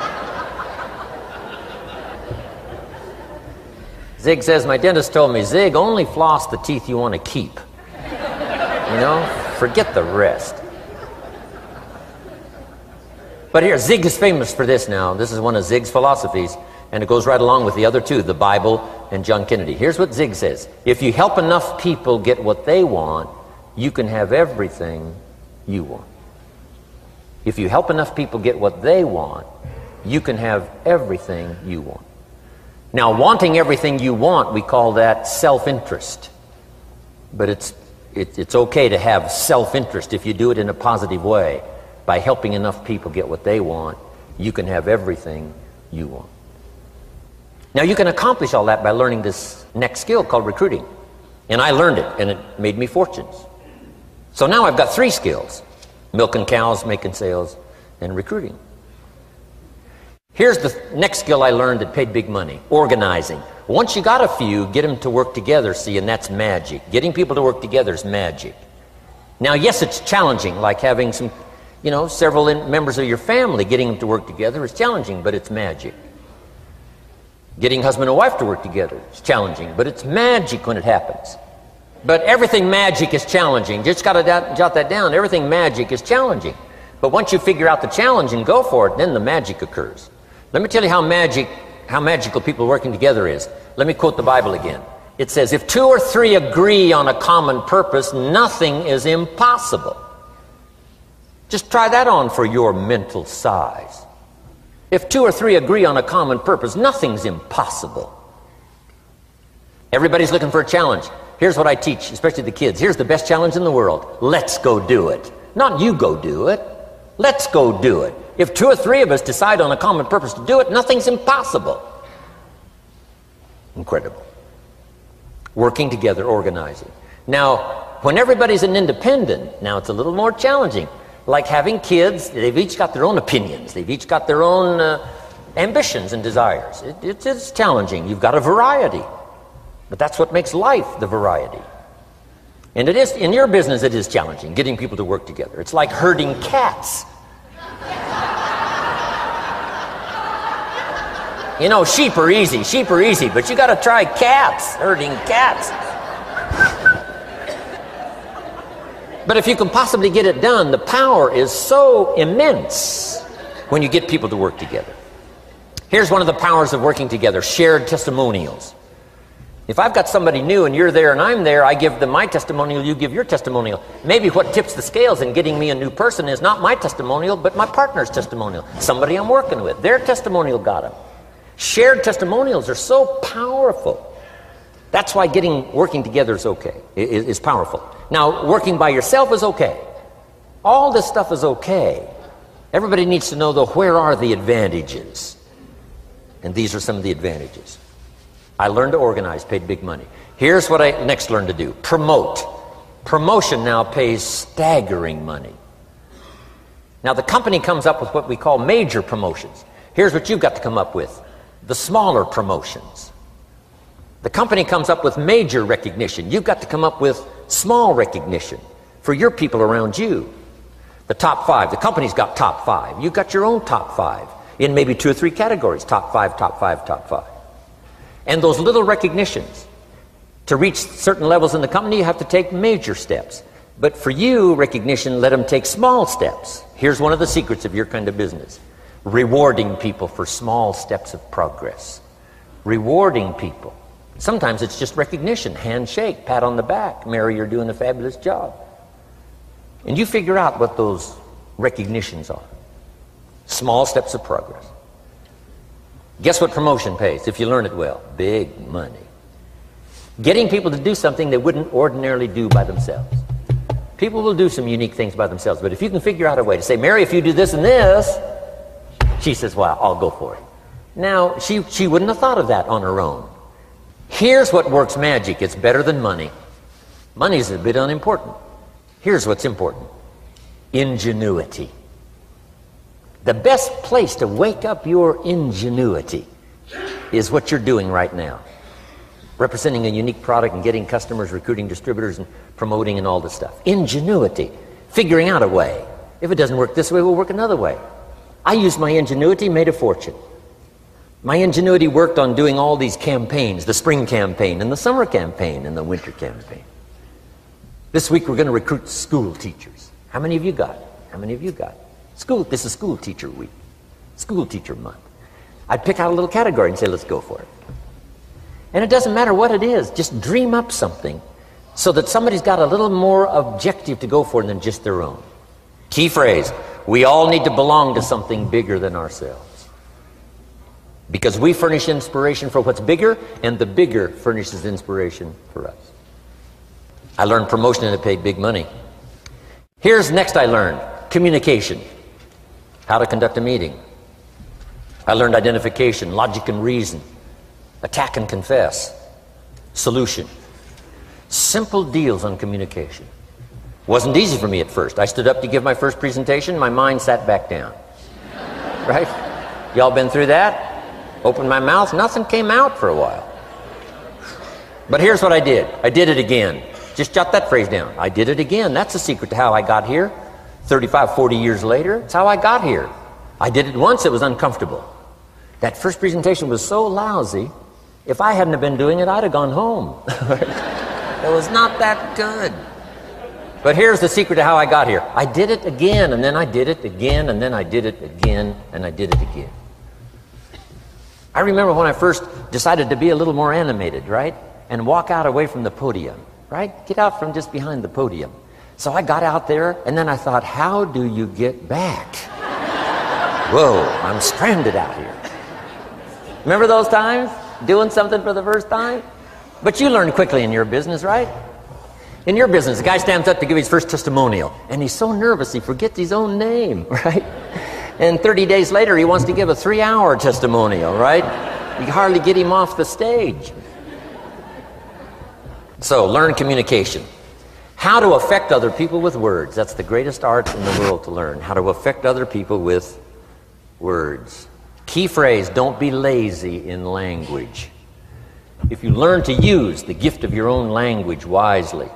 Zig says, my dentist told me, Zig, only floss the teeth you want to keep. You know, forget the rest. But here, Zig is famous for this now. This is one of Zig's philosophies, and it goes right along with the other two, the Bible and John Kennedy. Here's what Zig says: if you help enough people get what they want, you can have everything you want. If you help enough people get what they want, you can have everything you want. Now, wanting everything you want, we call that self-interest. But it's okay to have self-interest if you do it in a positive way. By helping enough people get what they want, you can have everything you want. Now, you can accomplish all that by learning this next skill called recruiting. And I learned it, and it made me fortunes. So now I've got 3 skills: milking cows, making sales, and recruiting. Here's the next skill I learned that paid big money: organizing. Once you got a few, get them to work together, see, and that's magic. Getting people to work together is magic. Now, yes, it's challenging, like having several members of your family, getting them to work together is challenging, but it's magic. Getting husband and wife to work together is challenging, but it's magic when it happens. But everything magic is challenging. Just got to jot that down. Everything magic is challenging. But once you figure out the challenge and go for it, then the magic occurs. Let me tell you how magical people working together is. Let me quote the Bible again. It says, if 2 or 3 agree on a common purpose, nothing is impossible. Just try that on for your mental size. If 2 or 3 agree on a common purpose, nothing's impossible. Everybody's looking for a challenge. Here's what I teach, especially the kids. Here's the best challenge in the world. Let's go do it. Not you go do it. Let's go do it. If 2 or 3 of us decide on a common purpose to do it, nothing's impossible. Incredible. Working together, organizing. Now, when everybody's an independent, now it's a little more challenging. Like having kids, they've each got their own opinions. They've each got their own ambitions and desires. It's challenging. You've got a variety. But that's what makes life, the variety. And it is, in your business, it is challenging, getting people to work together. It's like herding cats. You know, sheep are easy, but you got to try cats, herding cats. But if you can possibly get it done, the power is so immense when you get people to work together. Here's one of the powers of working together: shared testimonials. If I've got somebody new and you're there and I'm there, I give them my testimonial, you give your testimonial. Maybe what tips the scales in getting me a new person is not my testimonial, but my partner's testimonial. Somebody I'm working with, their testimonial got them. Shared testimonials are so powerful. That's why working together is okay, is powerful. Now, working by yourself is okay. All this stuff is okay. Everybody needs to know, though, where are the advantages? And these are some of the advantages. I learned to organize, paid big money. Here's what I next learned to do. Promote. Promotion now pays staggering money. Now, the company comes up with what we call major promotions. Here's what you've got to come up with. The smaller promotions. The company comes up with major recognition. You've got to come up with small recognition for your people around you. The top 5. The company's got top 5. You've got your own top 5 in maybe 2 or 3 categories. Top 5, top 5, top 5. And those little recognitions, to reach certain levels in the company, you have to take major steps. But for you, recognition, let them take small steps. Here's one of the secrets of your kind of business. Rewarding people for small steps of progress. Rewarding people. Sometimes it's just recognition, handshake, pat on the back. Mary, you're doing a fabulous job. And you figure out what those recognitions are. Small steps of progress. Guess what promotion pays, if you learn it well? Big money. Getting people to do something they wouldn't ordinarily do by themselves. People will do some unique things by themselves, but if you can figure out a way to say, Mary, if you do this and this, she says, well, I'll go for it. Now, she wouldn't have thought of that on her own. Here's what works magic. It's better than money. Money's a bit unimportant. Here's what's important. Ingenuity. The best place to wake up your ingenuity is what you're doing right now. Representing a unique product and getting customers, recruiting distributors, and promoting and all this stuff. Ingenuity. Figuring out a way. If it doesn't work this way, we'll work another way. I used my ingenuity, made a fortune. My ingenuity worked on doing all these campaigns, the spring campaign and the summer campaign and the winter campaign. This week we're going to recruit school teachers. How many of you got? How many of you got? This is school teacher week. School teacher month. I'd pick out a little category and say, let's go for it. And it doesn't matter what it is, just dream up something so that somebody's got a little more objective to go for than just their own. Key phrase, we all need to belong to something bigger than ourselves. Because we furnish inspiration for what's bigger, and the bigger furnishes inspiration for us. I learned promotion and it paid big money. Here's next I learned, communication. How to conduct a meeting. I learned identification, logic and reason, attack and confess, solution. Simple deals on communication. Wasn't easy for me at first. I stood up to give my first presentation, my mind sat back down. Right? Y'all been through that? Opened my mouth, nothing came out for a while. But here's what I did. I did it again. Just jot that phrase down. I did it again. That's the secret to how I got here. 35, 40 years later, it's how I got here. I did it once, it was uncomfortable. That first presentation was so lousy, if I hadn't have been doing it, I'd have gone home. It was not that good. But here's the secret to how I got here. I did it again, and then I did it again, and then I did it again, and I did it again. I remember when I first decided to be a little more animated, right? And walk out away from the podium, right? Get out from just behind the podium. So I got out there, and then I thought, how do you get back? Whoa, I'm stranded out here. Remember those times? Doing something for the first time? But you learn quickly in your business, right? In your business, the guy stands up to give his first testimonial, and he's so nervous he forgets his own name, right? And 30 days later, he wants to give a 3-hour testimonial, right? You hardly get him off the stage. So, learn communication. How to affect other people with words. That's the greatest art in the world to learn. How to affect other people with words. Key phrase, don't be lazy in language. If you learn to use the gift of your own language wisely,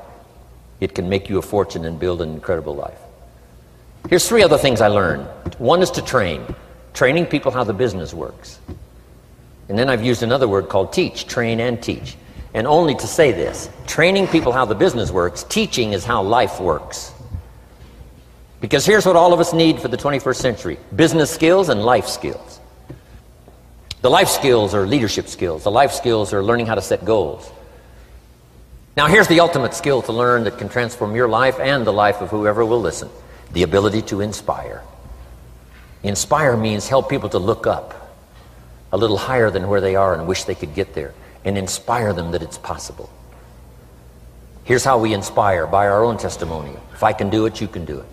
it can make you a fortune and build an incredible life. Here's 3 other things I learned. One is to train. Training people how the business works. And then I've used another word called teach. Train and teach. And only to say this, training people how the business works, teaching is how life works. Because here's what all of us need for the 21st century. Business skills and life skills. The life skills are leadership skills. The life skills are learning how to set goals. Now here's the ultimate skill to learn that can transform your life and the life of whoever will listen. The ability to inspire. Inspire means help people to look up a little higher than where they are and wish they could get there, and inspire them that it's possible. Here's how we inspire, by our own testimony. If I can do it, you can do it.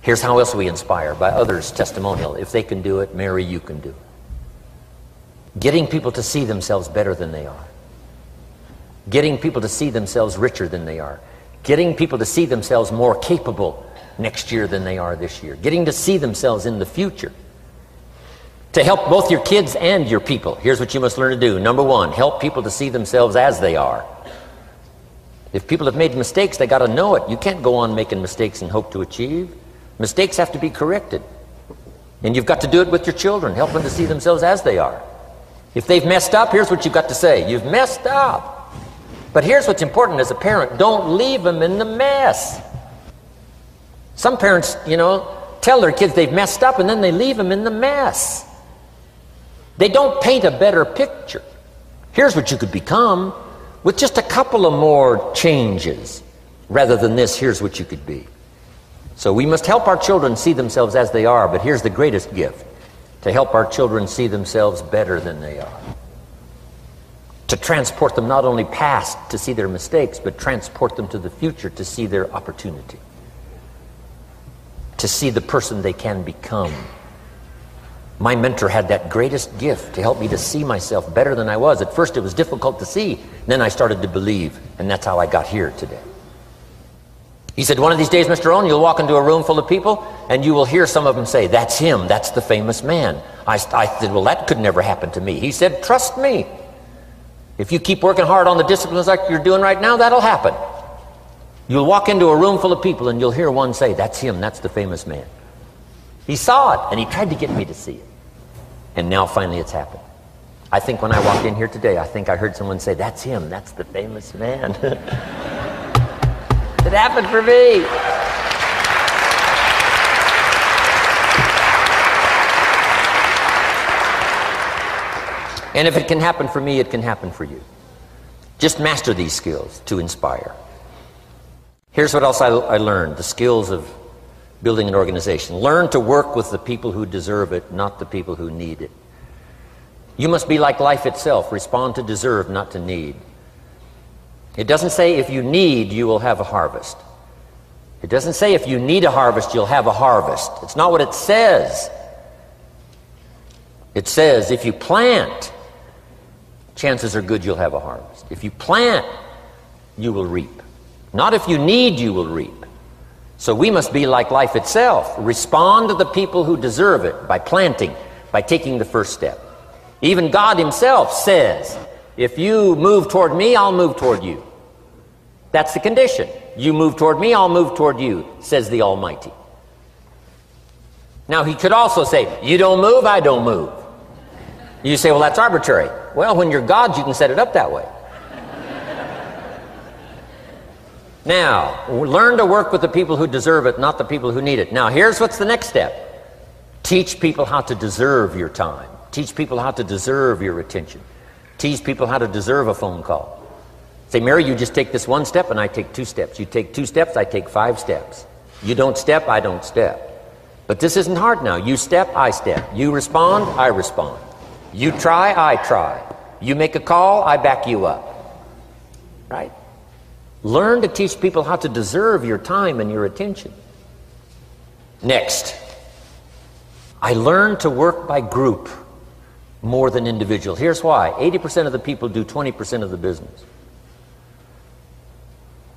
Here's how else we inspire, by others' testimonial. If they can do it, Mary, you can do it. Getting people to see themselves better than they are. Getting people to see themselves richer than they are. Getting people to see themselves more capable next year than they are this year. Getting to see themselves in the future. To help both your kids and your people, here's what you must learn to do. Number one, help people to see themselves as they are. If people have made mistakes, they got to know it. You can't go on making mistakes and hope to achieve. Mistakes have to be corrected. And you've got to do it with your children. Help them to see themselves as they are. If they've messed up, here's what you've got to say. You've messed up. But here's what's important as a parent. Don't leave them in the mess. Some parents, tell their kids they've messed up and then they leave them in the mess. They don't paint a better picture. Here's what you could become with just a couple of more changes. Rather than this, here's what you could be. So we must help our children see themselves as they are, but here's the greatest gift. To help our children see themselves better than they are. To transport them not only past to see their mistakes, but transport them to the future to see their opportunity. To see the person they can become. My mentor had that greatest gift to help me to see myself better than I was. At first it was difficult to see, then I started to believe, and that's how I got here today. He said, one of these days, Mr. Rohn, you'll walk into a room full of people and you will hear some of them say, that's him, that's the famous man. I said, well, that could never happen to me. He said, trust me. If you keep working hard on the disciplines like you're doing right now, that'll happen. You'll walk into a room full of people and you'll hear one say, that's him, that's the famous man. He saw it and he tried to get me to see it. And now finally it's happened. I think when I walked in here today, I think I heard someone say, that's him, that's the famous man. It happened for me. And if it can happen for me, it can happen for you. Just master these skills to inspire. Here's what else I learned, the skills of building an organization. Learn to work with the people who deserve it, not the people who need it. You must be like life itself, respond to deserve, not to need. It doesn't say if you need, you will have a harvest. It doesn't say if you need a harvest, you'll have a harvest. It's not what it says. It says if you plant, chances are good you'll have a harvest. If you plant, you will reap. Not if you need, you will reap. So we must be like life itself. Respond to the people who deserve it by planting, by taking the first step. Even God himself says, if you move toward me, I'll move toward you. That's the condition. You move toward me, I'll move toward you, says the Almighty. Now he could also say, you don't move, I don't move. You say, well, that's arbitrary. Well, when you're God, you can set it up that way. Now, learn to work with the people who deserve it, not the people who need it. Now, here's what's the next step. Teach people how to deserve your time. Teach people how to deserve your attention. Teach people how to deserve a phone call. Say, Mary, you just take this one step and I take 2 steps. You take 2 steps, I take 5 steps. You don't step, I don't step. But this isn't hard now. You step, I step. You respond, I respond. You try, I try. You make a call, I back you up. Right? Learn to teach people how to deserve your time and your attention. Next, I learned to work by group more than individual. Here's why. 80% of the people do 20% of the business.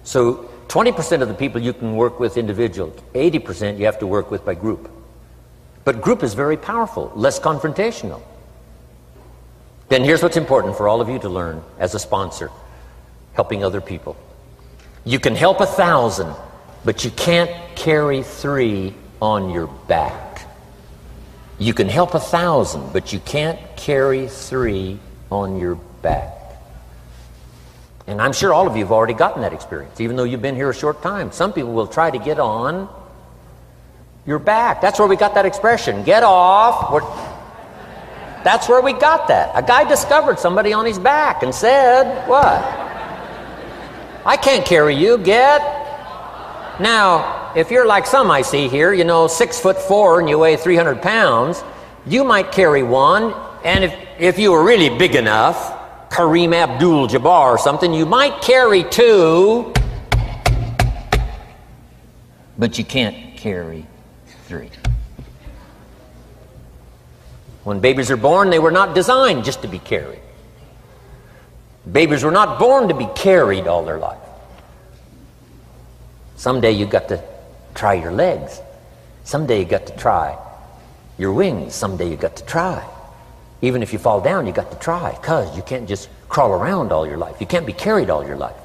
So 20% of the people you can work with individual, 80% you have to work with by group. But group is very powerful, less confrontational. Then here's what's important for all of you to learn as a sponsor, helping other people. You can help 1,000, but you can't carry 3 on your back. You can help 1,000, but you can't carry 3 on your back. And I'm sure all of you have already gotten that experience, even though you've been here a short time. Some people will try to get on your back. That's where we got that expression, get off. That's where we got that. A guy discovered somebody on his back and said, what? I can't carry you, get. Now, if you're like some I see here, 6'4" and you weigh 300 pounds, you might carry one, and if you were really big enough, Kareem Abdul-Jabbar or something, you might carry two, but you can't carry three. When babies are born, they were not designed just to be carried. Babies were not born to be carried all their life. Someday you got to try your legs. Someday you got to try your wings. Someday you got to try. Even if you fall down, you got to try, because you can't just crawl around all your life. You can't be carried all your life.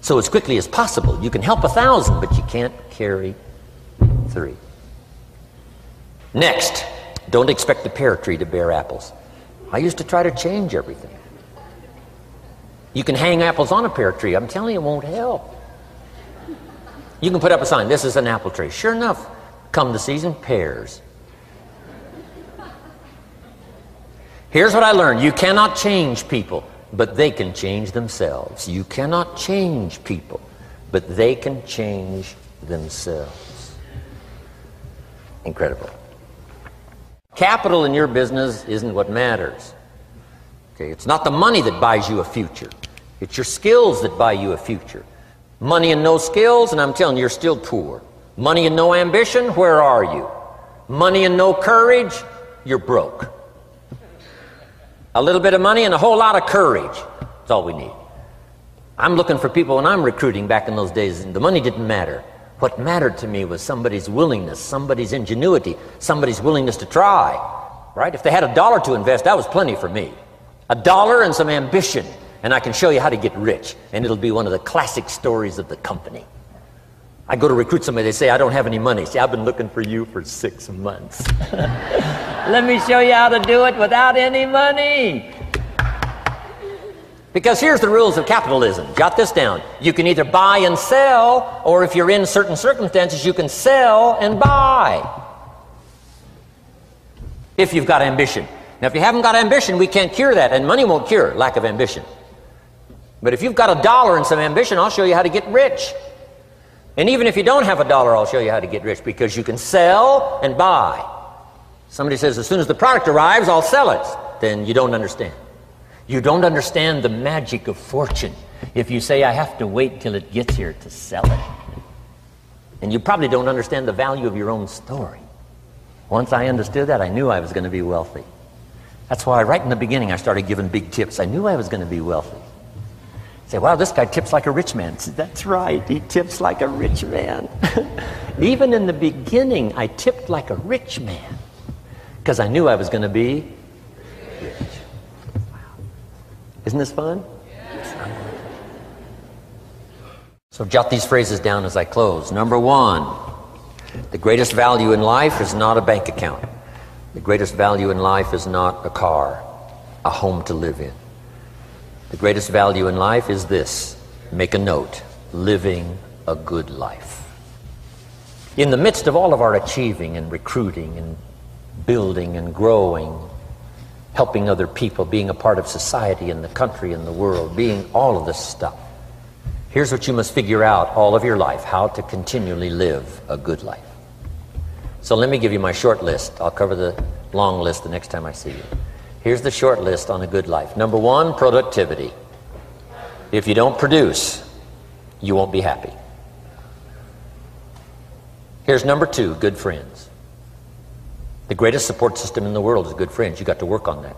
So as quickly as possible, you can help 1,000, but you can't carry 3. Next, don't expect a pear tree to bear apples. I used to try to change everything. You can hang apples on a pear tree. I'm telling you, it won't help. You can put up a sign, this is an apple tree. Sure enough, come the season, pears. Here's what I learned. You cannot change people, but they can change themselves. You cannot change people, but they can change themselves. Incredible. Capital in your business isn't what matters. Okay, it's not the money that buys you a future. It's your skills that buy you a future. Money and no skills, and I'm telling you, you're still poor. Money and no ambition, where are you? Money and no courage, you're broke. A little bit of money and a whole lot of courage. That's all we need. I'm looking for people when I'm recruiting back in those days, and the money didn't matter. What mattered to me was somebody's willingness, somebody's ingenuity, somebody's willingness to try. Right? If they had $1 to invest, that was plenty for me. $1 and some ambition, and I can show you how to get rich, and it'll be one of the classic stories of the company. I go to recruit somebody, they say, I don't have any money. See, I've been looking for you for 6 months. Let me show you how to do it without any money. Because here's the rules of capitalism. Jot this down. You can either buy and sell, or if you're in certain circumstances, you can sell and buy. If you've got ambition. Now, if you haven't got ambition, we can't cure that, and money won't cure lack of ambition. But if you've got $1 and some ambition, I'll show you how to get rich. And even if you don't have $1, I'll show you how to get rich, because you can sell and buy. Somebody says, as soon as the product arrives, I'll sell it. Then you don't understand. You don't understand the magic of fortune if you say, I have to wait till it gets here to sell it. And you probably don't understand the value of your own story. Once I understood that, I knew I was going to be wealthy. That's why right in the beginning I started giving big tips. I knew I was going to be wealthy. Say, wow, this guy tips like a rich man. Say, that's right, he tips like a rich man. Even in the beginning, I tipped like a rich man because I knew I was going to be rich. Wow. Isn't this fun? Yeah. So jot these phrases down as I close. Number 1, the greatest value in life is not a bank account. The greatest value in life is not a car, a home to live in. The greatest value in life is this. Make a note. Living a good life. In the midst of all of our achieving and recruiting and building and growing, helping other people, being a part of society and the country and the world, being all of this stuff, here's what you must figure out all of your life, how to continually live a good life. So let me give you my short list. I'll cover the long list the next time I see you. Here's the short list on a good life. Number 1, productivity. If you don't produce, you won't be happy. Here's number 2, good friends. The greatest support system in the world is good friends. You got to work on that.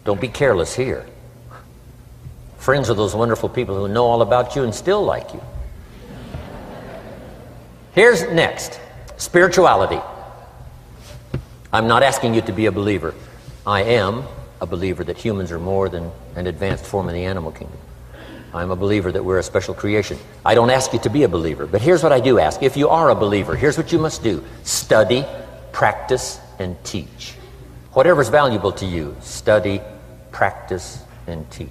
Don't be careless here. Friends are those wonderful people who know all about you and still like you. Here's next. Spirituality. I'm not asking you to be a believer. I am a believer that humans are more than an advanced form of the animal kingdom. I'm a believer that we're a special creation. I don't ask you to be a believer, but here's what I do ask. If you are a believer, here's what you must do. Study, practice, and teach. Whatever's valuable to you, study, practice, and teach.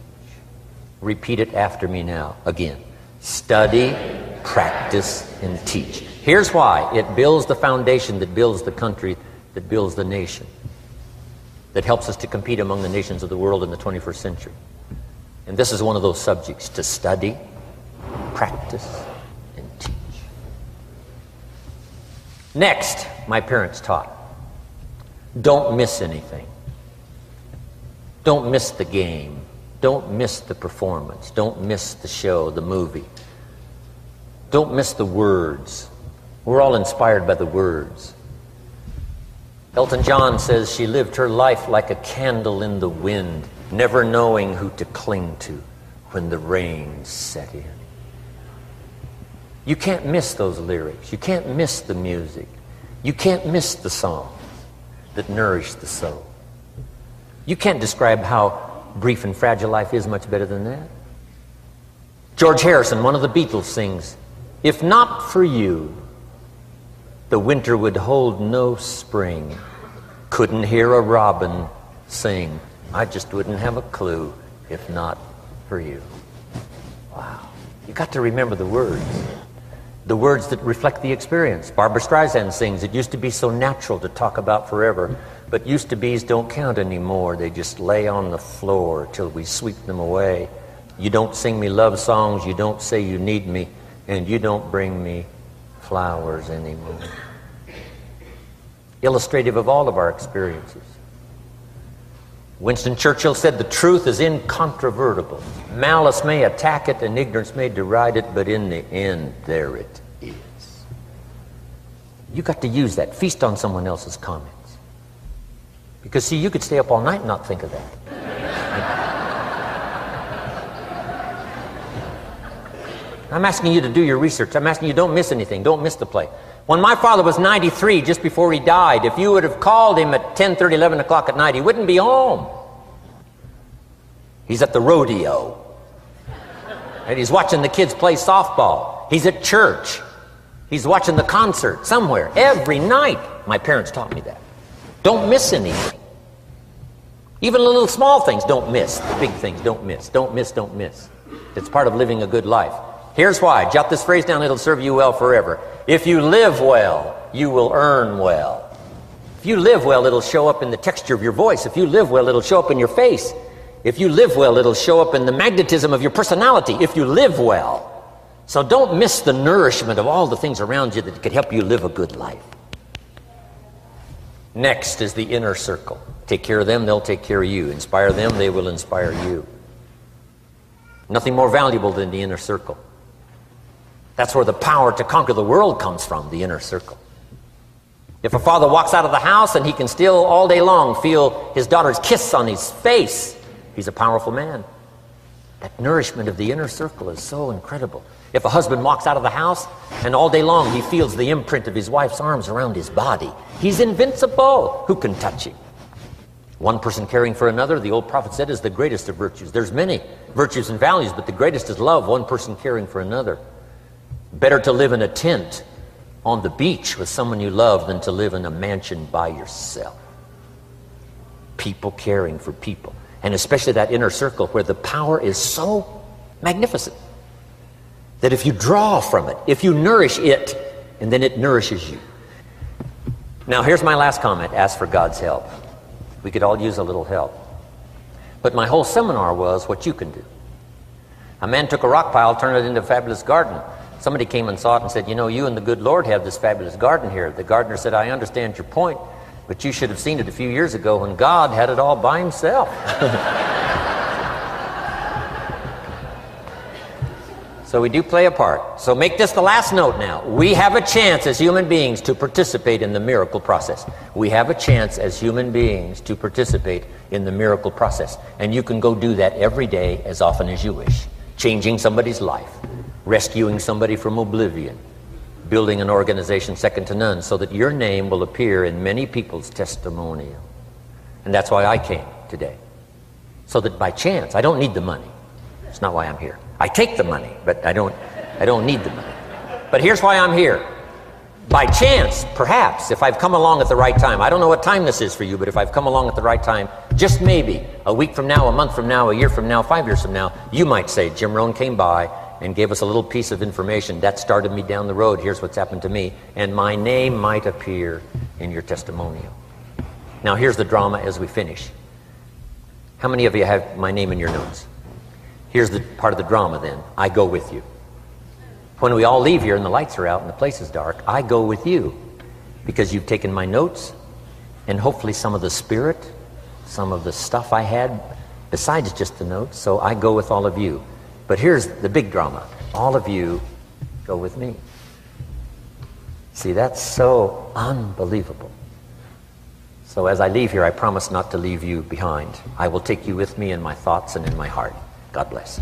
Repeat it after me now. Again. Study, practice, and teach. Here's why. It builds the foundation that builds the country, that builds the nation, that helps us to compete among the nations of the world in the 21st century. And this is one of those subjects, to study, practice, and teach. Next, my parents taught, don't miss anything. Don't miss the game. Don't miss the performance. Don't miss the show, the movie. Don't miss the words. We're all inspired by the words. Elton John says she lived her life like a candle in the wind, never knowing who to cling to when the rain set in. You can't miss those lyrics. You can't miss the music. You can't miss the songs that nourish the soul. You can't describe how brief and fragile life is much better than that. George Harrison, one of the Beatles, sings, "If not for you, the winter would hold no spring. Couldn't hear a robin sing. I just wouldn't have a clue if not for you." Wow. You got to remember the words. The words that reflect the experience. Barbra Streisand sings, "It used to be so natural to talk about forever, but used to be's don't count anymore. They just lay on the floor till we sweep them away. You don't sing me love songs, you don't say you need me, and you don't bring me flowers anymore." Illustrative of all of our experiences. Winston Churchill said, "The truth is incontrovertible. Malice may attack it and ignorance may deride it, but in the end, there it is." You got to use that. Feast on someone else's comments. Because, see, you could stay up all night and not think of that. I'm asking you to do your research. I'm asking you, don't miss anything. Don't miss the play. When my father was 93, just before he died, if you would have called him at 10:30, 11 o'clock at night, he wouldn't be home. He's at the rodeo. And he's watching the kids play softball. He's at church. He's watching the concert somewhere. Every night. My parents taught me that. Don't miss anything. Even the little small things, don't miss. The big things, don't miss. Don't miss, don't miss. It's part of living a good life. Here's why. Jot this phrase down. It'll serve you well forever. If you live well, you will earn well. If you live well, it'll show up in the texture of your voice. If you live well, it'll show up in your face. If you live well, it'll show up in the magnetism of your personality. If you live well. So don't miss the nourishment of all the things around you that could help you live a good life. Next is the inner circle. Take care of them, they'll take care of you. Inspire them, they will inspire you. Nothing more valuable than the inner circle. That's where the power to conquer the world comes from, the inner circle. If a father walks out of the house and he can still all day long feel his daughter's kiss on his face, he's a powerful man. That nourishment of the inner circle is so incredible. If a husband walks out of the house and all day long he feels the imprint of his wife's arms around his body, he's invincible. Who can touch him? One person caring for another, the old prophet said, is the greatest of virtues. There's many virtues and values, but the greatest is love, one person caring for another. Better to live in a tent on the beach with someone you love than to live in a mansion by yourself. People caring for people. And especially that inner circle where the power is so magnificent that if you draw from it, if you nourish it, and then it nourishes you. Now here's my last comment. Ask for God's help. We could all use a little help. But my whole seminar was what you can do. A man took a rock pile, turned it into a fabulous garden. Somebody came and saw it and said, "You know, you and the good Lord have this fabulous garden here." The gardener said, "I understand your point, but you should have seen it a few years ago when God had it all by himself." So we do play a part. So make this the last note now. We have a chance as human beings to participate in the miracle process. We have a chance as human beings to participate in the miracle process. And you can go do that every day as often as you wish. Changing somebody's life. Rescuing somebody from oblivion, building an organization second to none so that your name will appear in many people's testimonial. And that's why I came today. So that by chance, I don't need the money. That's not why I'm here. I take the money, but I don't need the money. But here's why I'm here. By chance, perhaps, if I've come along at the right time, I don't know what time this is for you, but if I've come along at the right time, just maybe, a week from now, a month from now, a year from now, 5 years from now, you might say, Jim Rohn came by and gave us a little piece of information. That started me down the road. Here's what's happened to me. And my name might appear in your testimonial. Now here's the drama as we finish. How many of you have my name in your notes? Here's the part of the drama then. I go with you. When we all leave here and the lights are out and the place is dark, I go with you because you've taken my notes and hopefully some of the spirit, some of the stuff I had besides just the notes. So I go with all of you. But here's the big drama. All of you go with me. See, that's so unbelievable. So as I leave here, I promise not to leave you behind. I will take you with me in my thoughts and in my heart. God bless.